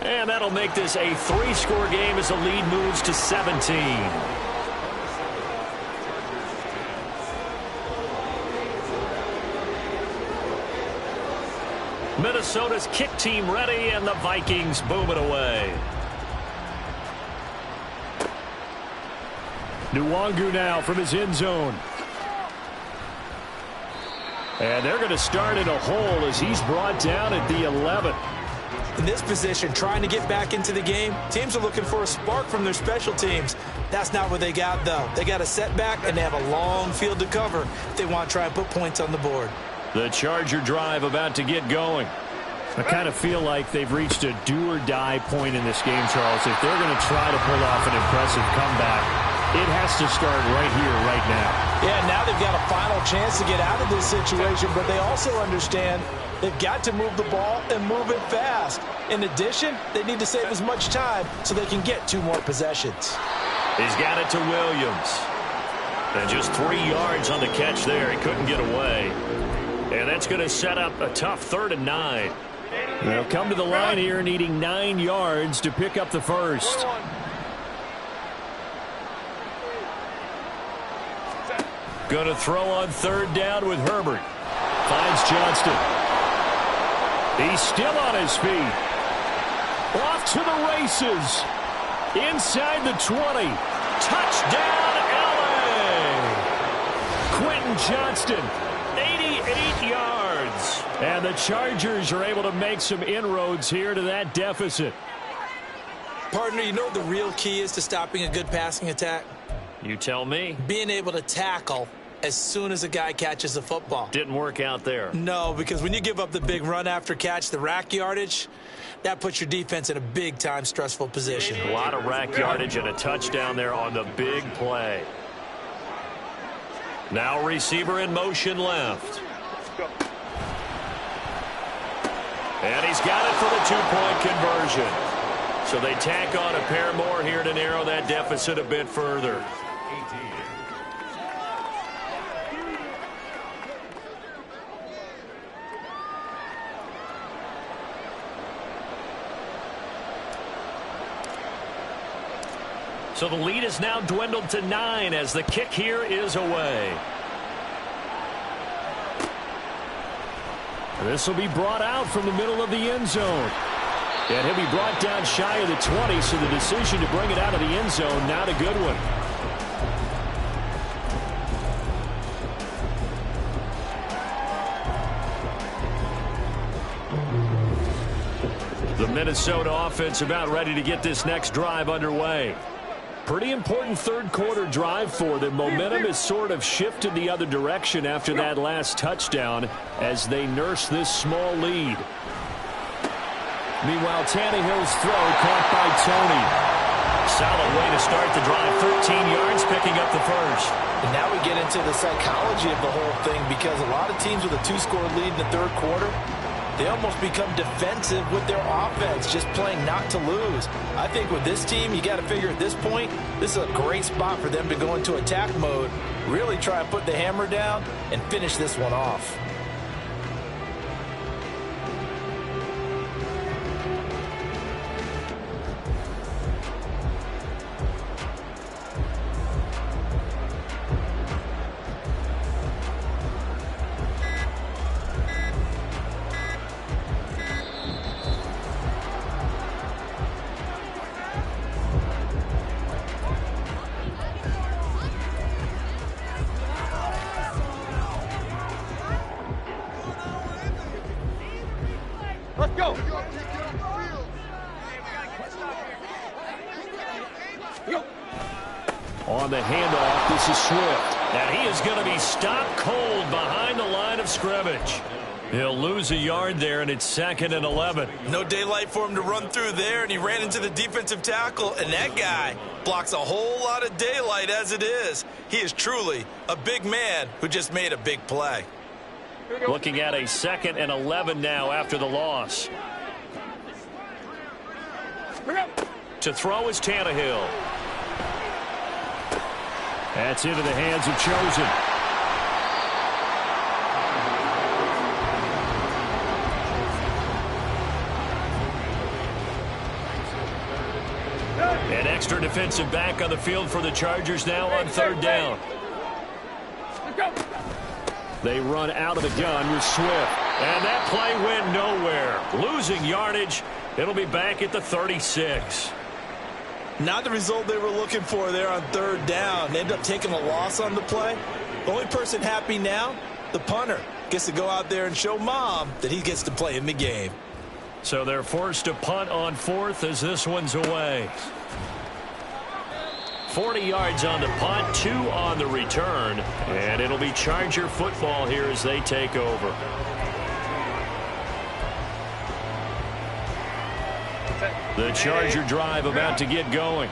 And that'll make this a 3-score game as the lead moves to 17. Minnesota's kick team ready, and the Vikings boom it away. Nwangu now from his end zone. And they're going to start in a hole as he's brought down at the 11. In this position, trying to get back into the game, teams are looking for a spark from their special teams. That's not what they got, though. They got a setback, and they have a long field to cover if they want to try and put points on the board. The Charger drive about to get going. I kind of feel like they've reached a do-or-die point in this game, Charles. If they're going to try to pull off an impressive comeback, it has to start right here, right now. Yeah, now they've got a final chance to get out of this situation, but they also understand they've got to move the ball and move it fast. In addition, they need to save as much time so they can get 2 more possessions. He's got it to Williams. And just 3 yards on the catch there. He couldn't get away. And that's going to set up a tough 3rd and 9. They'll come to the line here needing 9 yards to pick up the first. Going to throw on 3rd down with Herbert. Finds Johnston. He's still on his feet. Off to the races. Inside the 20. Touchdown, LA! Quentin Johnston. 88 yards. And the Chargers are able to make some inroads here to that deficit. Partner, you know what the real key is to stopping a good passing attack? You tell me. Being able to tackle as soon as a guy catches the football. Didn't work out there. No, because when you give up the big run after catch, the rack yardage, that puts your defense in a big-time stressful position. A lot of rack yardage and a touchdown there on the big play. Now receiver in motion left. And he's got it for the 2-point conversion. So they tack on a pair more here to narrow that deficit a bit further. So the lead is now dwindled to 9 as the kick here is away. This will be brought out from the middle of the end zone. And he'll be brought down shy of the 20, so the decision to bring it out of the end zone, not a good one. The Minnesota offense about ready to get this next drive underway. Pretty important 3rd quarter drive for them. Momentum has sort of shifted the other direction after that last touchdown as they nurse this small lead. Meanwhile, Tannehill's throw caught by Tony. Solid way to start the drive. 13 yards, picking up the first. And now we get into the psychology of the whole thing because a lot of teams with a 2-score lead in the 3rd quarter, they almost become defensive with their offense, just playing not to lose. I think with this team, you got to figure at this point, this is a great spot for them to go into attack mode, really try and put the hammer down and finish this one off. go. On the handoff, this is Swift. And he is going to be stopped cold behind the line of scrimmage. He'll lose a yard there, and it's 2nd and 11. No daylight for him to run through there, and he ran into the defensive tackle, and that guy blocks a whole lot of daylight as it is. He is truly a big man who just made a big play. Looking at a 2nd and 11 now after the loss. To throw is Tannehill. That's into the hands of Chosen. An extra defensive back on the field for the Chargers now on 3rd down. They run out of the gun with Swift. And that play went nowhere. Losing yardage. It'll be back at the 36. Not the result they were looking for there on 3rd down. They end up taking a loss on the play. The only person happy now, the punter, gets to go out there and show Mom that he gets to play in the game. So they're forced to punt on 4th as this one's away. 40 yards on the punt, 2 on the return. And it'll be Charger football here as they take over. The Charger drive about to get going.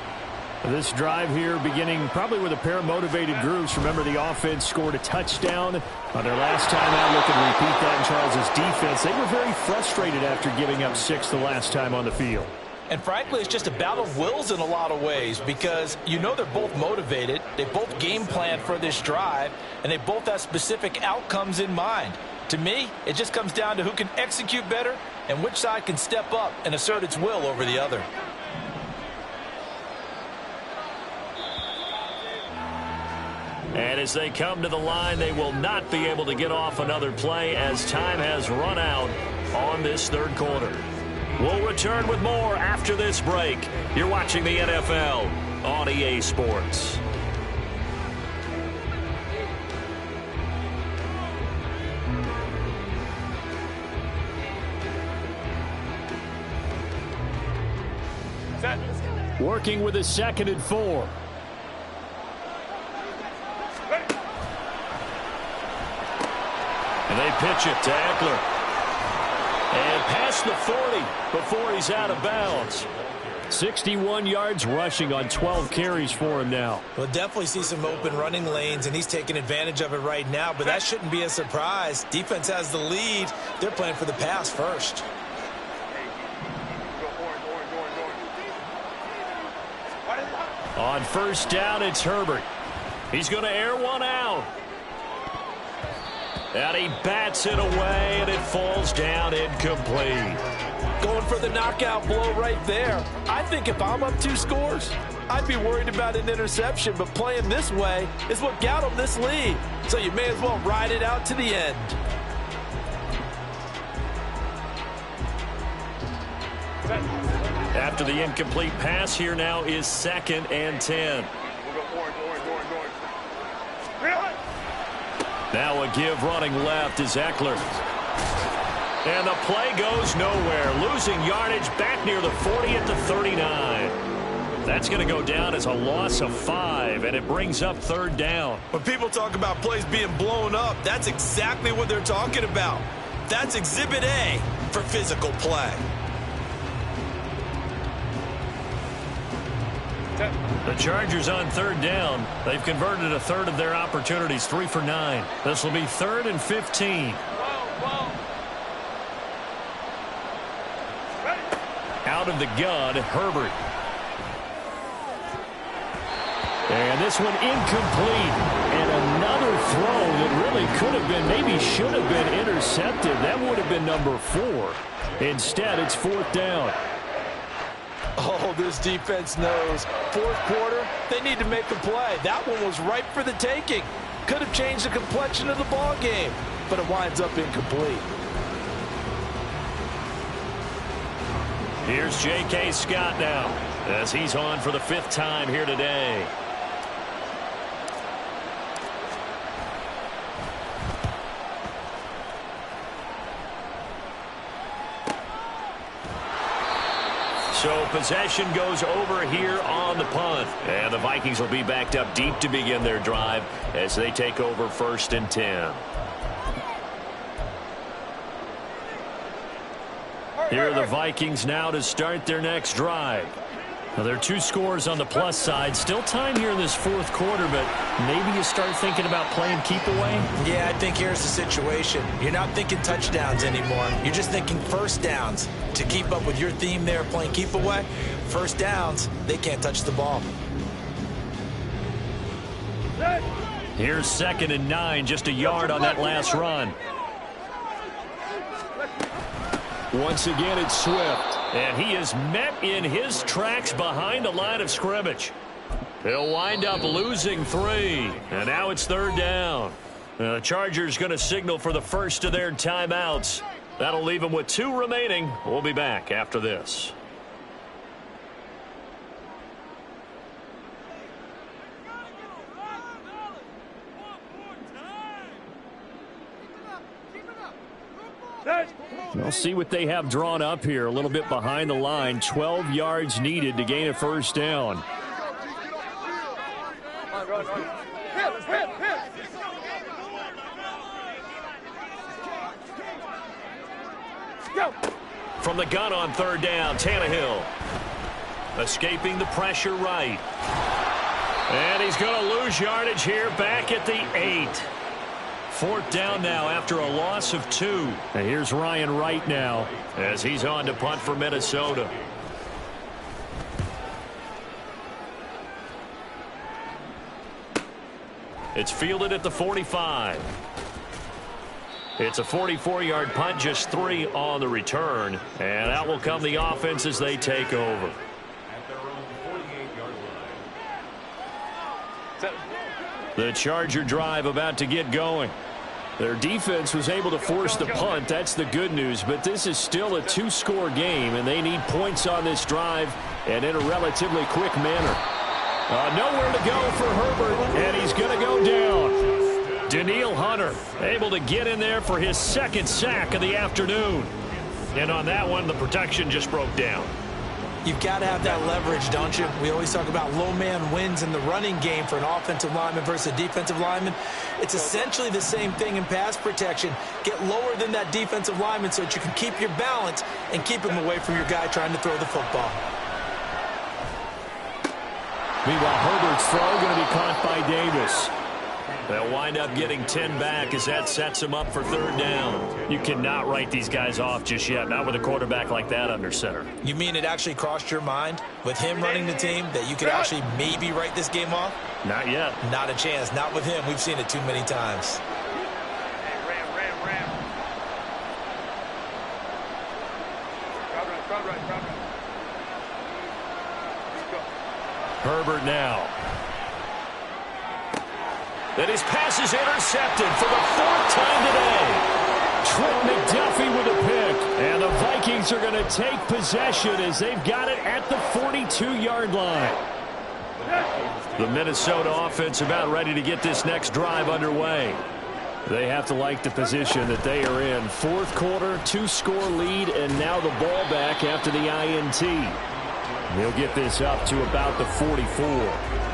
This drive here beginning probably with a pair of motivated groups. Remember, the offense scored a touchdown on their last time out. Looking to repeat that in Charles' defense. They were very frustrated after giving up 6 the last time on the field. And frankly, it's just a battle of wills in a lot of ways because you know they're both motivated. They both game plan for this drive, and they both have specific outcomes in mind. To me, it just comes down to who can execute better and which side can step up and assert its will over the other. And as they come to the line, they will not be able to get off another play as time has run out on this 3rd quarter. We'll return with more after this break. You're watching the NFL on EA Sports. Working with a 2nd and 4. And they pitch it to Eckler. And past the 40 before he's out of bounds. 61 yards rushing on 12 carries for him now. We'll definitely see some open running lanes, and he's taking advantage of it right now, but that shouldn't be a surprise. Defense has the lead. They're playing for the pass first. On 1st down, it's Herbert. He's going to air one out. And he bats it away, and it falls down incomplete. Going for the knockout blow right there. I think if I'm up 2 scores, I'd be worried about an interception, but playing this way is what got him this lead. So you may as well ride it out to the end. After the incomplete pass, here now is 2nd and 10. Now a give running left is Eckler. And the play goes nowhere. Losing yardage back near the 40 at the 39. That's going to go down as a loss of 5, and it brings up 3rd down. When people talk about plays being blown up, that's exactly what they're talking about. That's Exhibit A for physical play. The Chargers on 3rd down. They've converted a 1/3 of their opportunities, 3 for 9. This will be 3rd and 15. Out of the gun, Herbert. And this one incomplete. And another throw that really could have been, maybe should have been intercepted. That would have been number 4. Instead, it's 4th down. Oh, this defense knows. 4th quarter, they need to make a play. That one was ripe for the taking. Could have changed the complexion of the ball game, but it winds up incomplete. Here's J.K. Scott now as he's on for the 5th time here today. So possession goes over here on the punt. And the Vikings will be backed up deep to begin their drive as they take over 1st and 10. Here are the Vikings now to start their next drive. Well, there are 2 scores on the plus side. Still time here in this 4th quarter, but maybe you start thinking about playing keep away? Yeah, I think here's the situation. You're not thinking touchdowns anymore. You're just thinking first downs. To keep up with your theme there, playing keep away, first downs, they can't touch the ball. Here's 2nd and 9, just a yard on that last run. Once again, it's Swift. And he is met in his tracks behind the line of scrimmage. He'll wind up losing 3. And now it's 3rd down. The Chargers going to signal for the first of their timeouts. That'll leave them with 2 remaining. We'll be back after this. We'll see what they have drawn up here. A little bit behind the line. 12 yards needed to gain a first down. From the gun on 3rd down, Tannehill. Escaping the pressure right. And he's going to lose yardage here back at the 8. 4th down now after a loss of 2. And here's Ryan Wright now as he's on to punt for Minnesota. It's fielded at the 45. It's a 44-yard punt, just 3 on the return. And out will come the offense as they take over. The Charger drive about to get going. Their defense was able to force the punt. That's the good news. But this is still a 2-score game, and they need points on this drive and in a relatively quick manner. Nowhere to go for Herbert, and he's going to go down. Danielle Hunter able to get in there for his 2nd sack of the afternoon. And on that one, the protection just broke down. You've got to have that leverage, don't you? We always talk about low man wins in the running game for an offensive lineman versus a defensive lineman. It's essentially the same thing in pass protection. Get lower than that defensive lineman so that you can keep your balance and keep him away from your guy trying to throw the football. Meanwhile, Herbert's throw going to be caught by Davis. They'll wind up getting 10 back as that sets them up for 3rd down. You cannot write these guys off just yet, not with a quarterback like that under center. You mean it actually crossed your mind with him running the team that you could actually maybe write this game off? Not yet. Not a chance. Not with him. We've seen it too many times. Herbert now. And his pass is intercepted for the 4th time today. Trent McDuffie with a pick. And the Vikings are going to take possession as they've got it at the 42-yard line. The Minnesota offense about ready to get this next drive underway. They have to like the position that they are in. 4th quarter, 2-score lead, and now the ball back after the INT. They'll get this up to about the 44.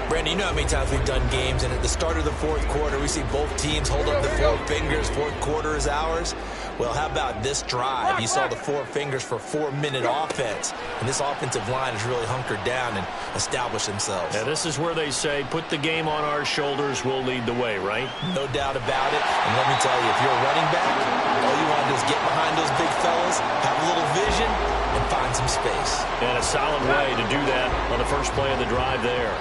Brandon, you know how many times we've done games, and at the start of the 4th quarter, we see both teams hold up the 4 fingers. 4th quarter is ours. Well, how about this drive? You saw the 4 fingers for 4-minute offense, and this offensive line has really hunkered down and established themselves. Yeah, this is where they say, put the game on our shoulders, we'll lead the way, right? No doubt about it. And let me tell you, if you're a running back, all you want to do is get behind those big fellas, have a little vision, and find some space. And a solid way to do that on the first play of the drive there.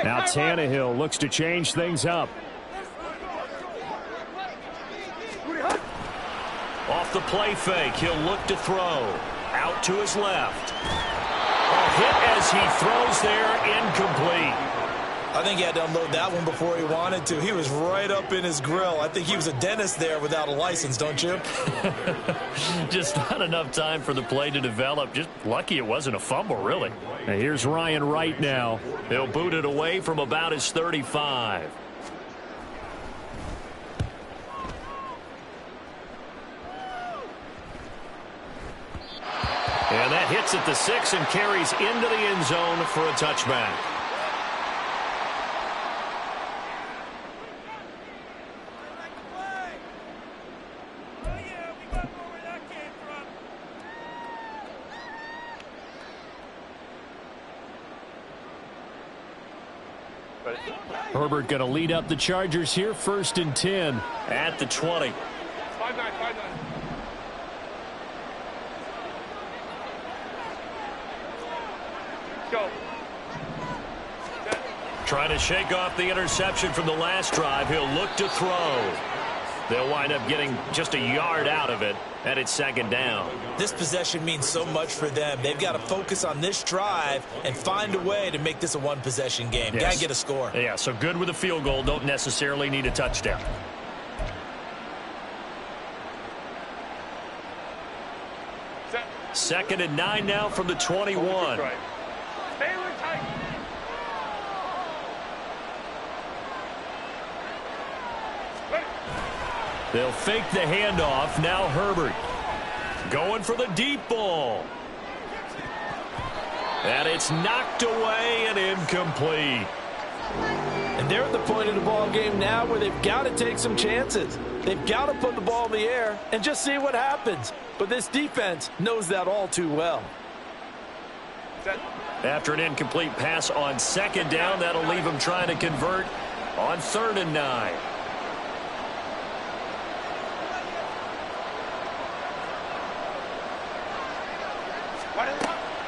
Now Tannehill looks to change things up. Off the play fake, he'll look to throw. Out to his left. A hit as he throws there, incomplete. I think he had to unload that one before he wanted to. He was right up in his grill. I think he was a dentist there without a license, don't you? Just not enough time for the play to develop. Just lucky it wasn't a fumble, really. Now here's Ryan Wright now. He'll boot it away from about his 35. And that hits at the 6 and carries into the end zone for a touchback. Herbert going to lead up the Chargers here, 1st and 10 at the 20. 5-9, 5-9. Go. Trying to shake off the interception from the last drive. He'll look to throw. They'll wind up getting just a yard out of it, and it's 2nd down. This possession means so much for them. They've got to focus on this drive and find a way to make this a one-possession game. Yes. Got to get a score. Yeah, so good with a field goal. Don't necessarily need a touchdown. Set. 2nd and 9 now from the 21. Stay tight. They'll fake the handoff. Now Herbert going for the deep ball. And it's knocked away and incomplete. And they're at the point of the ball game now where they've got to take some chances. They've got to put the ball in the air and just see what happens. But this defense knows that all too well. Set. After an incomplete pass on 2nd down, that'll leave them trying to convert on 3rd and 9.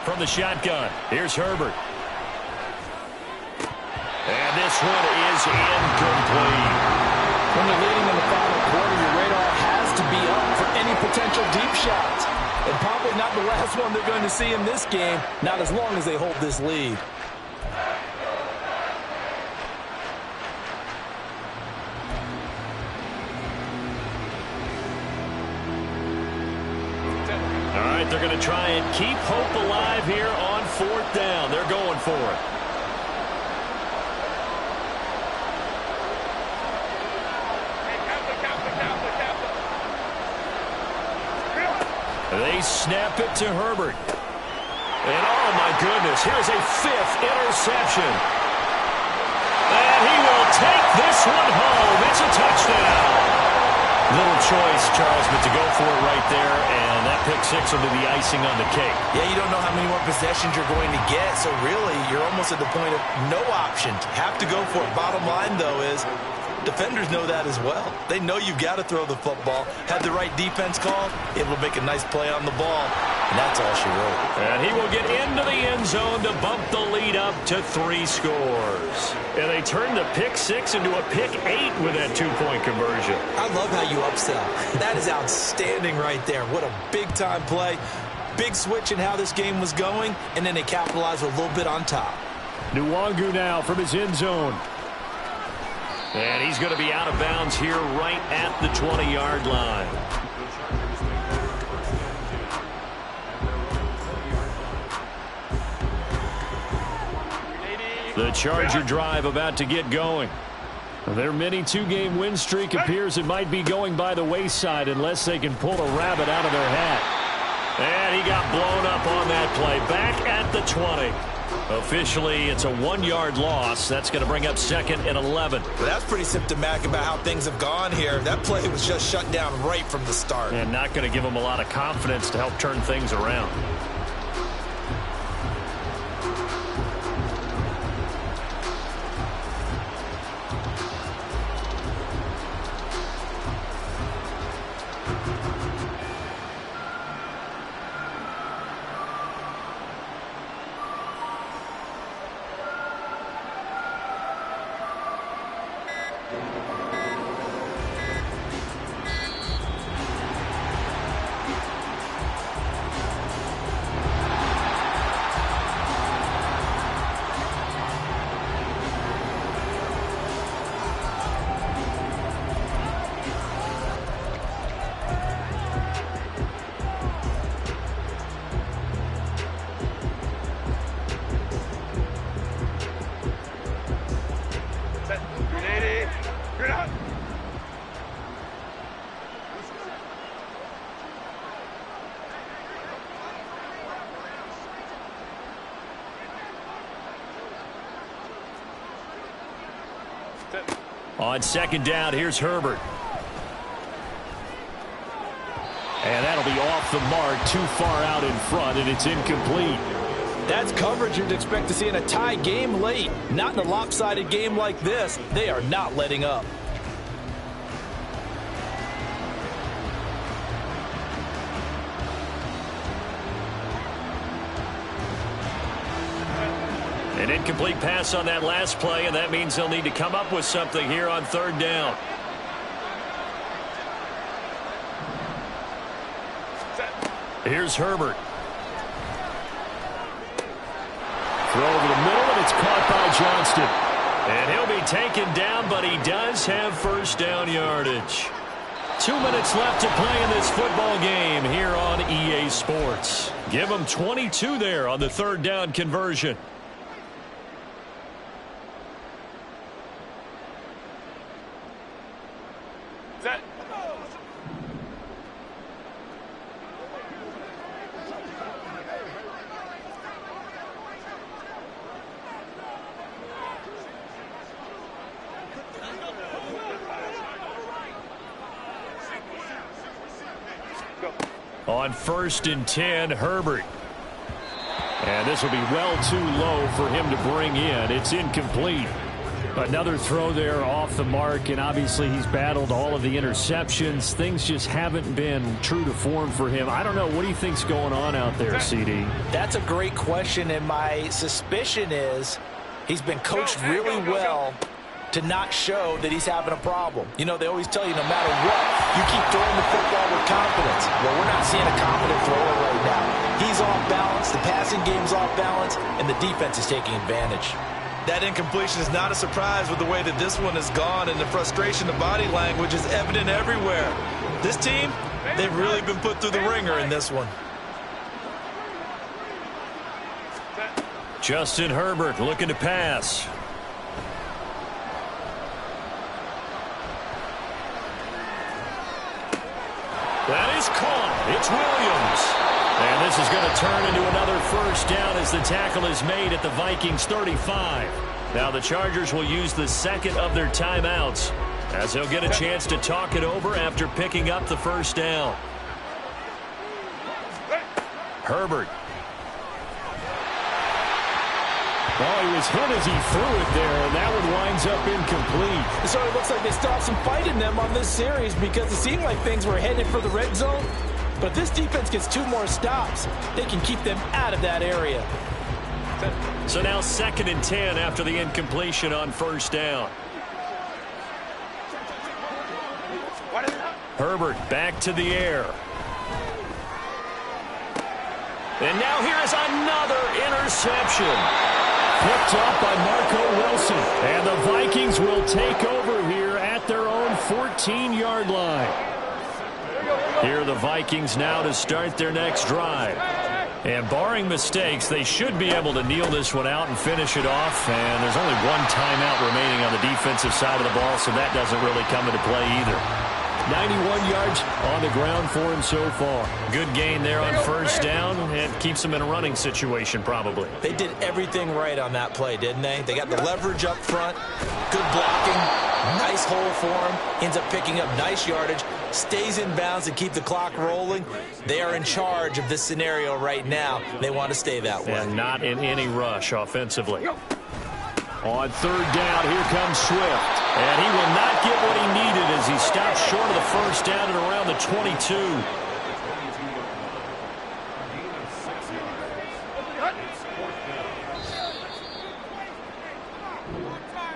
From the shotgun, here's Herbert. And this one is incomplete. When you're leading in the final quarter, your radar has to be up for any potential deep shots. And probably not the last one they're going to see in this game, not as long as they hold this lead. All right, they're going to try and keep hope alive here on 4th down. They're going for it. They snap it to Herbert. And oh my goodness, here's a 5th interception. And he will take this one home. It's a touchdown. Little choice, Charles, but to go for it right there, and that pick 6 will be the icing on the cake. Yeah, you don't know how many more possessions you're going to get, so really you're almost at the point of no option. Have to go for it. Bottom line, though, is defenders know that as well. They know you've got to throw the football. Had the right defense called, able to make a nice play on the ball, and that's all she wrote. And he will get into the end zone to bump the lead up to 3 scores. And they turn the pick 6 into a pick 8 with that 2-point conversion. I love how you upsell. That is outstanding right there. What a big-time play. Big switch in how this game was going, and then they capitalized with a little bit on top. Nwangu now from his end zone. And he's going to be out of bounds here right at the 20-yard line. The Charger drive about to get going. Their mini 2-game win streak appears it might be going by the wayside unless they can pull a rabbit out of their hat. And he got blown up on that play. Back at the 20. Officially, it's a 1-yard loss. That's going to bring up 2nd and 11. Well, that's pretty symptomatic about how things have gone here. That play was just shut down right from the start. And not going to give them a lot of confidence to help turn things around. On second down, here's Herbert. And that'll be off the mark, too far out in front, and it's incomplete. That's coverage you'd expect to see in a tie game late. Not in a lopsided game like this. They are not letting up. An incomplete pass on that last play, and that means they'll need to come up with something here on third down. Here's Herbert. Throw over the middle, and it's caught by Johnston. And he'll be taken down, but he does have first down yardage. 2 minutes left to play in this football game here on EA Sports. Give them 22 there on the third down conversion. On 1st and 10, Herbert. And this will be well too low for him to bring in. It's incomplete. Another throw there off the mark, and obviously he's battled all of the interceptions. Things just haven't been true to form for him. I don't know. What do you think's going on out there, CD? That's a great question, and my suspicion is he's been coached really well to not show that he's having a problem. You know, they always tell you no matter what, you keep throwing the football with confidence. Well, we're not seeing a confident thrower right now. He's off balance, the passing game's off balance, and the defense is taking advantage. That incompletion is not a surprise with the way that this one has gone, and the frustration, the body language is evident everywhere. This team, they've really been put through the ringer in this one. Justin Herbert looking to pass. That is caught. It's Williams. And this is going to turn into another first down as the tackle is made at the Vikings 35. Now the Chargers will use the second of their timeouts as they'll get a chance to talk it over after picking up the first down. Herbert. Well, he was hit as he threw it there, and that one winds up incomplete. So it looks like they still have some fight in them on this series because it seemed like things were headed for the red zone. But if this defense gets 2 more stops, they can keep them out of that area. So now 2nd and 10 after the incompletion on first down. Herbert back to the air. And now here is another interception. Picked up by Marco Wilson. And the Vikings will take over here at their own 14-yard line. Here are the Vikings now to start their next drive. And barring mistakes, they should be able to kneel this one out and finish it off. And there's only 1 timeout remaining on the defensive side of the ball, so that doesn't really come into play either. 91 yards on the ground for him so far. Good gain there on first down, and keeps him in a running situation probably. They did everything right on that play, didn't they? They got the leverage up front, good blocking, nice hole for him, ends up picking up nice yardage, stays in bounds and keep the clock rolling. They are in charge of this scenario right now. They want to stay that way. And not in any rush offensively. On third down, here comes Swift. And he will not get what he needed as he stops short of the first down at around the 22.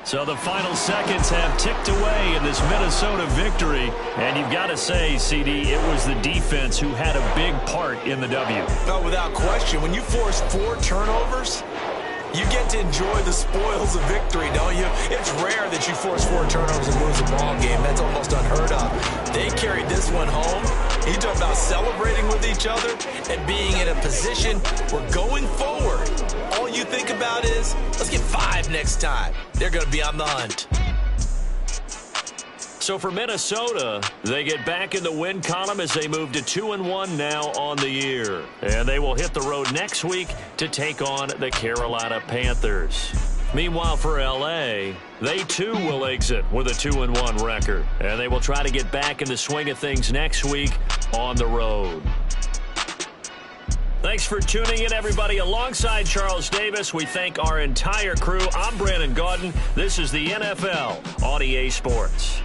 So the final seconds have ticked away in this Minnesota victory. And you've got to say, CD, it was the defense who had a big part in the W. No, without question. When you force 4 turnovers, you get to enjoy the spoils of victory, don't you? It's rare that you force 4 turnovers and lose a ball game. That's almost unheard of. They carried this one home. You talk about celebrating with each other and being in a position where going forward, all you think about is, let's get 5 next time. They're going to be on the hunt. So for Minnesota, they get back in the win column as they move to 2-1 now on the year. And they will hit the road next week to take on the Carolina Panthers. Meanwhile, for L.A., they too will exit with a 2-1 record, and they will try to get back in the swing of things next week on the road. Thanks for tuning in, everybody. Alongside Charles Davis, we thank our entire crew. I'm Brandon Gaudin. This is the NFL on EA Sports.